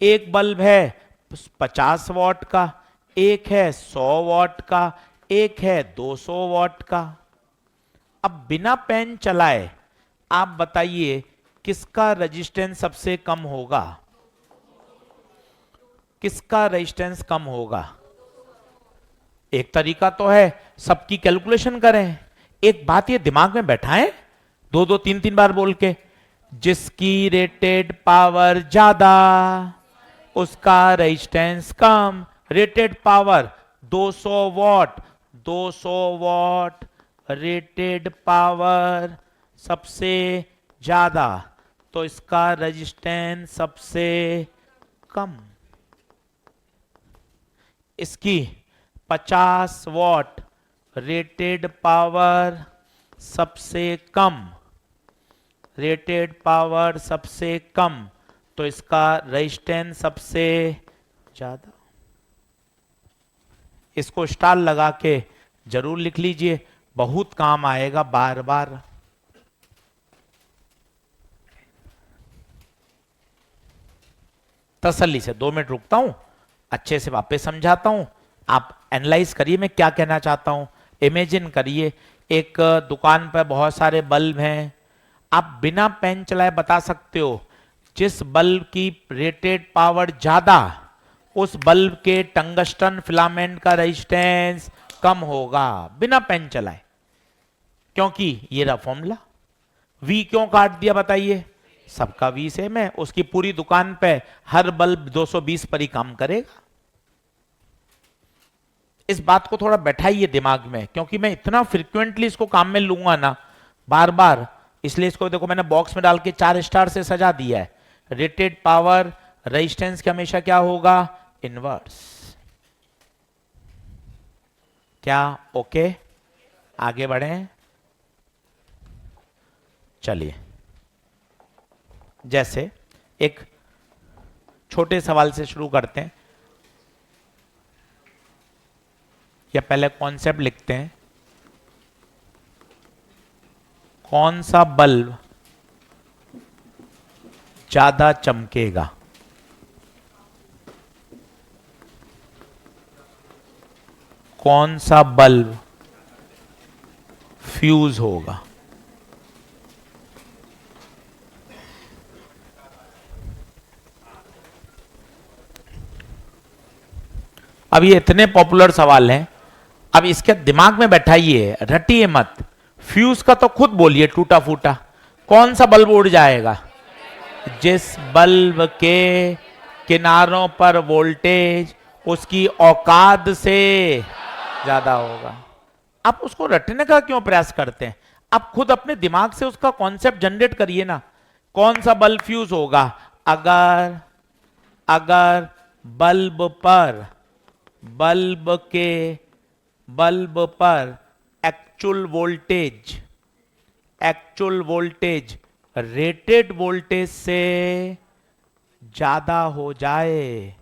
Speaker 1: एक बल्ब है 50 वॉट का, एक है 100 वॉट का, एक है 200 वॉट का। अब बिना पेन चलाए आप बताइए किसका रेजिस्टेंस सबसे कम होगा, किसका रेजिस्टेंस कम होगा। एक तरीका तो है सबकी कैलकुलेशन करें, एक बात ये दिमाग में बैठाएं, 2-2 3-3 बार बोल के, जिसकी रेटेड पावर ज्यादा उसका resistance come. Rated power 200 what, 200 what rated power सबसे ज्यादा, तो इसका रेजिस्टेंस सबसे कम। इसकी 50 वॉट रेटेड पावर सबसे कम, रेटेड पावर सबसे कम, तो इसका रेजिस्टेंस सबसे ज्यादा। इसको स्टार लगा के जरूर लिख लीजिए, बहुत काम आएगा बार बार। तसल्ली से 2 मिनट रुकता हूं, अच्छे से वापस समझाता हूं, आप एनालाइज करिए मैं क्या कहना चाहता हूं। इमेजिन करिए एक दुकान पर बहुत सारे बल्ब हैं, आप बिना पेन चलाए बता सकते हो जिस बल्ब की रेटेड पावर ज्यादा उस बल्ब के टंगस्टन फिलामेंट का रेजिस्टेंस कम होगा, बिना पेन चलाए। क्योंकि ये रहा फॉर्मूला। V क्यों काट दिया बताइए, सबका V सेम है, उसकी पूरी दुकान पे हर बल्ब 220 पर ही काम करेगा। इस बात को थोड़ा बैठाइए दिमाग में, क्योंकि मैं इतना फ्रिक्वेंटली इसको काम में लूंगा ना बार बार, इसलिए इसको देखो मैंने बॉक्स में डाल के 4 स्टार से सजा दिया है। रेटेड पावर रेजिस्टेंस के हमेशा क्या होगा, इनवर्स। क्या ओके, आगे बढ़े, चलिए। जैसे एक छोटे सवाल से शुरू करते हैं, या पहले कॉन्सेप्ट लिखते हैं। कौन सा बल्ब ज्यादा चमकेगा, कौन सा बल्ब फ्यूज होगा। अब ये इतने पॉपुलर सवाल हैं, अब इसके दिमाग में बैठाइए, रटिए मत। फ्यूज का तो खुद बोलिए टूटा फूटा, कौन सा बल्ब उड़ जाएगा, जिस बल्ब के किनारों पर वोल्टेज उसकी औकात से ज्यादा होगा। आप उसको रटने का क्यों प्रयास करते हैं, आप खुद अपने दिमाग से उसका कॉन्सेप्ट जनरेट करिए ना। कौन सा बल्ब फ्यूज होगा, अगर अगर बल्ब पर एक्चुअल वोल्टेज रेटेड वोल्टेज से ज्यादा हो जाए,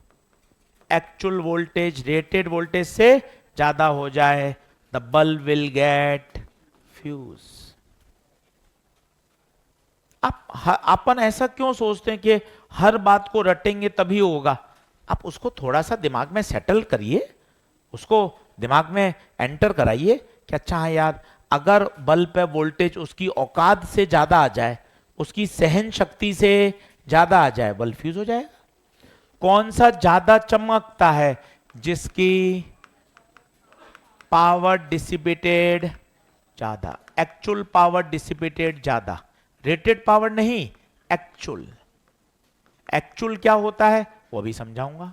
Speaker 1: एक्चुअल वोल्टेज रेटेड वोल्टेज से ज्यादा हो जाए, the bulb will get fuse. अपन ऐसा क्यों सोचते हैं कि हर बात को रटेंगे तभी होगा। आप उसको थोड़ा सा दिमाग में सेटल करिए, उसको दिमाग में एंटर कराइए कि अच्छा हाँ यार, अगर बल्ब पे वोल्टेज उसकी औकात से ज्यादा आ जाए, उसकी सहन शक्ति से ज्यादा आ जाए, बल्ब फ्यूज हो जाएगा। कौन सा ज्यादा चमकता है, जिसकी पावर डिसिपेटेड ज्यादा, एक्चुअल पावर डिसिपेटेड ज्यादा, रेटेड पावर नहीं, एक्चुअल। एक्चुअल क्या होता है वो भी समझाऊंगा।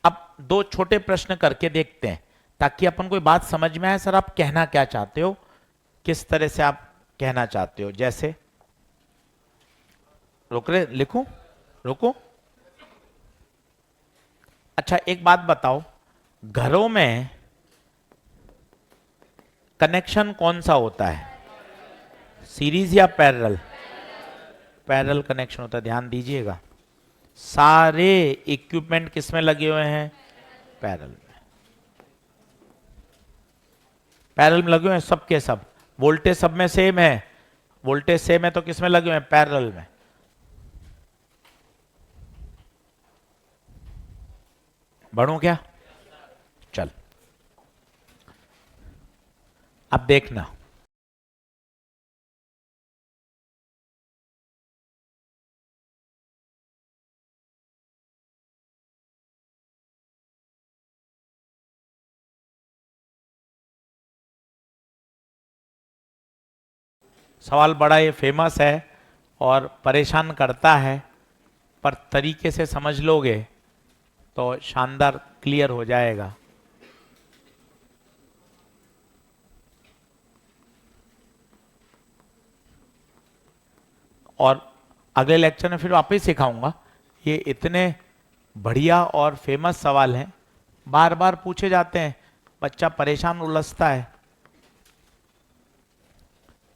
Speaker 1: अब 2 छोटे प्रश्न करके देखते हैं, ताकि अपन कोई बात समझ में आए, सर आप कहना क्या चाहते हो, किस तरह से आप कहना चाहते हो। जैसे रुक रहे, लिखूं, रुको। अच्छा एक बात बताओ, घरों में कनेक्शन कौन सा होता है, सीरीज या पैरेलल? पैरेलल कनेक्शन होता है, ध्यान दीजिएगा। सारे इक्विपमेंट किसमें लगे हुए हैं, पैरेलल में। पैरेलल में लगे हुए हैं सब के सब, वोल्टेज सब में सेम है, वोल्टेज सेम है तो किसमें लगे हुए हैं, पैरेलल में। बढ़ूं क्या, चल अब देखना। सवाल बड़ा ये फेमस है और परेशान करता है, पर तरीके से समझ लोगे तो शानदार क्लियर हो जाएगा। और अगले लेक्चर में फिर वापस सिखाऊंगा। ये इतने बढ़िया और फेमस सवाल हैं, बार बार पूछे जाते हैं, बच्चा परेशान उलझता है।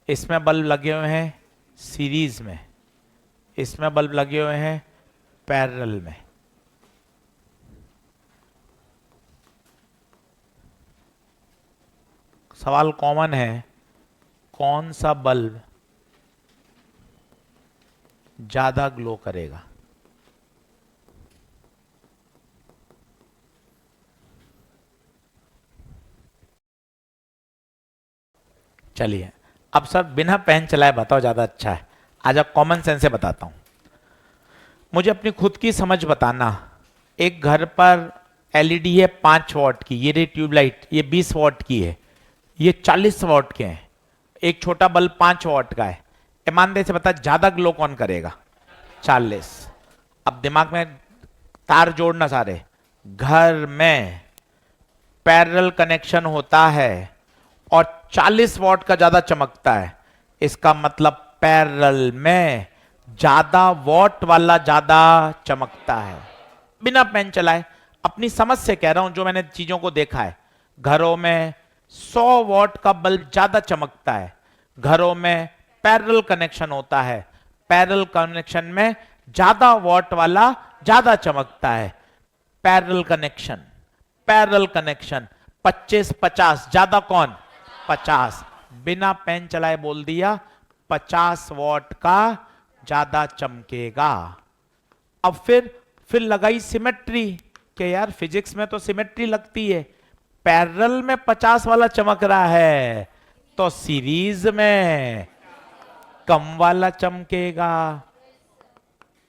Speaker 1: इसमें बल्ब लगे हुए हैं सीरीज में, इसमें बल्ब लगे हुए हैं पैरेलल में। सवाल कॉमन है, कौन सा बल्ब ज्यादा ग्लो करेगा? चलिए अब सर बिना पेन चलाए बताओ, ज्यादा अच्छा है। आज आप कॉमन सेंस से बताता हूं, मुझे अपनी खुद की समझ बताना। एक घर पर एलईडी है 5 वॉट की, ये रही ट्यूबलाइट, ये 20 वॉट की है, ये 40 वॉट के हैं, एक छोटा बल्ब 5 वॉट का है। ईमानदारी से बता, ज्यादा ग्लो कौन करेगा? 40। अब दिमाग में तार जोड़ना सारे। घर में पैरेलल कनेक्शन होता है और 40 वॉट का ज्यादा चमकता है, इसका मतलब पैरेलल में ज्यादा वॉट वाला ज्यादा चमकता है। बिना पेन चलाए अपनी समझ से कह रहा हूं, जो मैंने चीजों को देखा है। घरों में 100 वॉट का बल्ब ज्यादा चमकता है, घरों में पैरेलल कनेक्शन होता है, पैरेलल कनेक्शन में ज्यादा वॉट वाला ज्यादा चमकता है। पैरेलल कनेक्शन, पैरेलल कनेक्शन 25-50, ज्यादा कौन? 50। बिना पेन चलाए बोल दिया, 50 वॉट का ज्यादा चमकेगा। अब फिर लगाई सिमेट्री, कि यार फिजिक्स में तो सिमेट्री लगती है, पैरेलल में 50 वाला चमक रहा है तो सीरीज में कम वाला चमकेगा।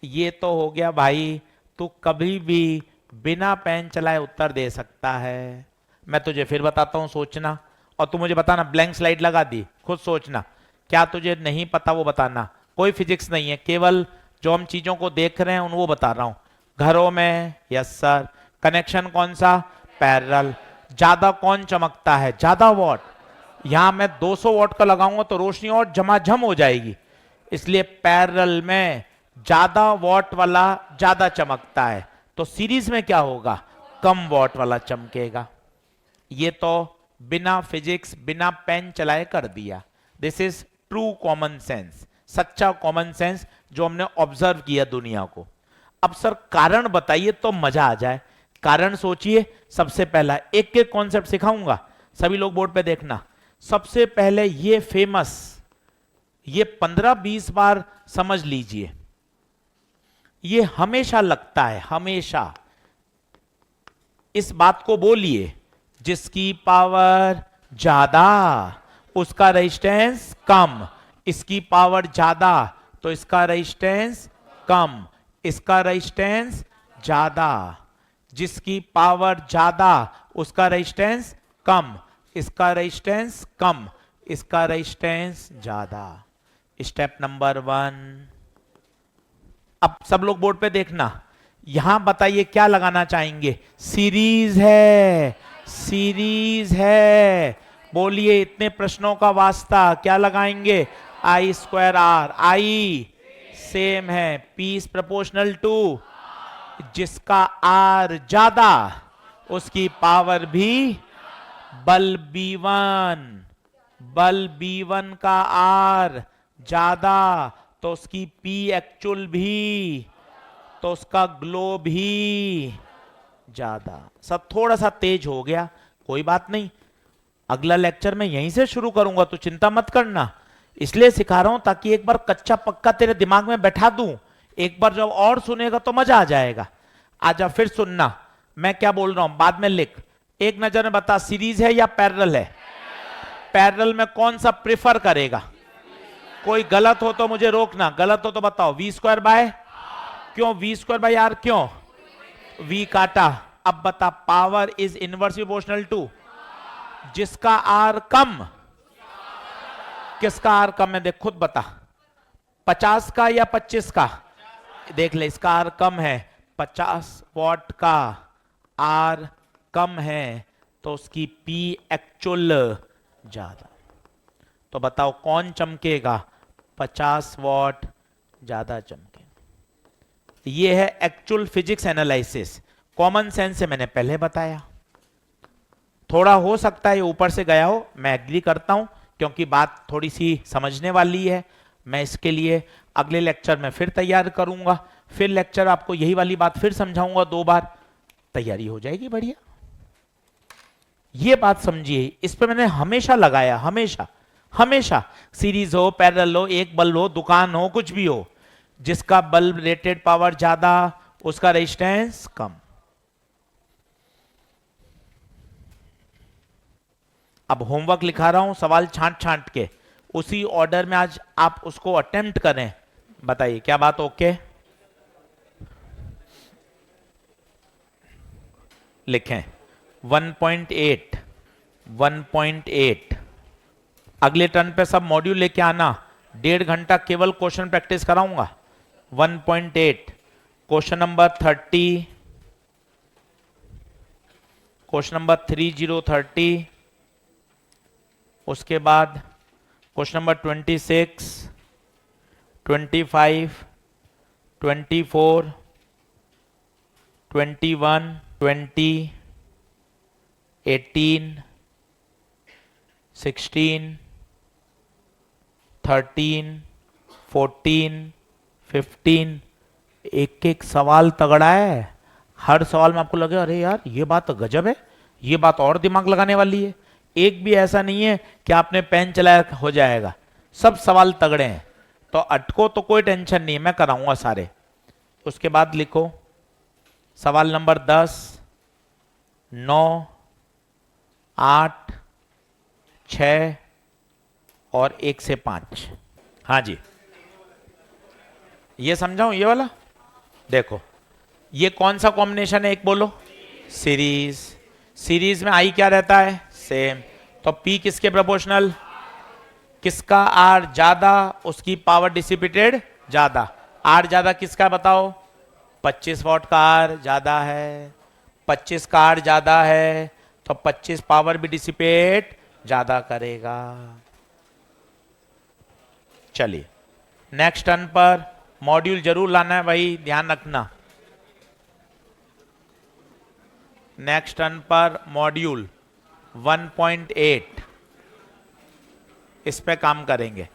Speaker 1: ये तो हो गया भाई, तू कभी भी बिना पेन चलाए उत्तर दे सकता है। मैं तुझे फिर बताता हूं, सोचना, और तू मुझे बताना। ब्लैंक स्लाइड लगा दी, खुद सोचना, क्या तुझे नहीं पता वो बताना। कोई फिजिक्स नहीं है, केवल जो हम चीजों को देख रहे हैं उन वो बता रहा हूं। घरों में, यस सर, कनेक्शन कौन सा? पैरेलल। ज्यादा कौन चमकता है? ज्यादा वॉट। यहां मैं 200 वॉट का लगाऊंगा तो रोशनी और झमाझम हो जाएगी, इसलिए पैरेलल में ज्यादा वॉट वाला ज्यादा चमकता है, तो सीरीज में क्या होगा? कम वॉट वाला चमकेगा। ये तो बिना फिजिक्स बिना पेन चलाए कर दिया। This is true common sense, सच्चा कॉमन सेंस जो हमने ऑब्जर्व किया दुनिया को। अब सर कारण बताइए तो मजा आ जाए। कारण सोचिए। सबसे पहला एक एक कॉन्सेप्ट सिखाऊंगा, सभी लोग बोर्ड पे देखना। सबसे पहले ये फेमस, ये 15-20 बार समझ लीजिए, ये हमेशा लगता है, हमेशा। इस बात को बोलिए, जिसकी पावर ज्यादा उसका रेजिस्टेंस कम, इसकी पावर ज्यादा तो इसका रेजिस्टेंस कम, इसका रेजिस्टेंस ज्यादा। जिसकी पावर ज्यादा उसका रेजिस्टेंस कम, इसका रेजिस्टेंस कम, इसका रेजिस्टेंस ज्यादा। Step number 1। अब सब लोग बोर्ड पे देखना, यहां बताइए क्या लगाना चाहेंगे? सीरीज है, सीरीज है। बोलिए, इतने प्रश्नों का वास्ता क्या लगाएंगे? I²R, I सेम है, P इज प्रोपोर्शनल टू, जिसका R ज्यादा उसकी पावर भी बल B1, बल B1 का R ज्यादा तो उसकी P एक्चुअल भी, तो उसका ग्लो भी ज्यादा। सब थोड़ा सा तेज हो गया, कोई बात नहीं, अगला लेक्चर मैं यहीं से शुरू करूंगा, तो चिंता मत करना। इसलिए सिखा रहा हूं ताकि एक बार कच्चा पक्का तेरे दिमाग में बैठा दूं, एक बार जब और सुनेगा तो मजा आ जाएगा। आजा फिर सुनना मैं क्या बोल रहा हूं, बाद में लिख। एक नजर में बता, सीरीज है या पैरेलल है? पैरेलल में कौन सा प्रेफर करेगा? कोई गलत हो तो मुझे रोकना, गलत हो तो बताओ। वी स्क्वायर बाय, क्यों वी स्क्वायर बाय आर, क्यों? वी काटा। अब बता, power is inverse proportional to, जिसका आर कम, किसका आर कम है? देख खुद बता, 50 का या 25 का? देख ले, इसका आर कम है, 50 वॉट का आर कम है तो उसकी पी एक्चुअल ज्यादा। तो बताओ कौन चमकेगा? 50 वॉट ज्यादा चमकेगा। ये है actual physics analysis, common sense से मैंने पहले बताया। थोड़ा हो सकता है ऊपर से गया हो, मैं एग्री करता हूं, क्योंकि बात थोड़ी सी समझने वाली है। मैं इसके लिए अगले लेक्चर में फिर तैयार करूंगा, फिर लेक्चर आपको यही वाली बात फिर समझाऊंगा 2 बार, तैयारी हो जाएगी बढ़िया। ये बात समझिए, इस पे मैंने हमेशा लगाया, हमेशा हमेशा। सीरीज हो, पैरेलल हो, एक बल्ब हो, दुकान हो, कुछ भी हो, जिसका बल्ब रेटेड पावर ज्यादा उसका रेजिस्टेंस कम। अब होमवर्क लिखा रहा हूं, सवाल छांट छांट के, उसी ऑर्डर में आज आप उसको अटेम्प्ट करें। बताइए क्या बात? ओके लिखें 1.8 1.8। अगले टर्न पे सब मॉड्यूल लेके आना, 1.5 घंटा केवल क्वेश्चन प्रैक्टिस कराऊंगा। 1.8 क्वेश्चन नंबर 30, क्वेश्चन नंबर 3030, उसके बाद क्वेश्चन नंबर 26, 25, 24, 21, 20, 18, 16, 13, 14, 15। एक एक सवाल तगड़ा है, हर सवाल में आपको लगे अरे यार ये बात तो गजब है, ये बात और दिमाग लगाने वाली है। एक भी ऐसा नहीं है कि आपने पेन चलाया हो जाएगा, सब सवाल तगड़े हैं। तो अटको तो कोई टेंशन नहीं है, मैं कराऊंगा सारे। उसके बाद लिखो सवाल नंबर 10, 9, 8, 6 और 1 से 5। हाँ जी, ये समझाऊं ये वाला? देखो ये कौन सा कॉम्बिनेशन है, एक बोलो। सीरीज। सीरीज में आई क्या रहता है? सेम। तो पी किसके प्रोपोर्शनल? किसका आर ज्यादा उसकी पावर डिसिपेटेड ज्यादा। आर ज्यादा किसका बताओ? 25 वॉट का आर ज्यादा है, 25 का आर ज्यादा है तो 25 पावर भी डिसिपेट ज्यादा करेगा। चलिए नेक्स्ट टर्न पर मॉड्यूल जरूर लाना है भाई, ध्यान रखना। नेक्स्ट टर्न पर मॉड्यूल 1.8 इस पे काम करेंगे।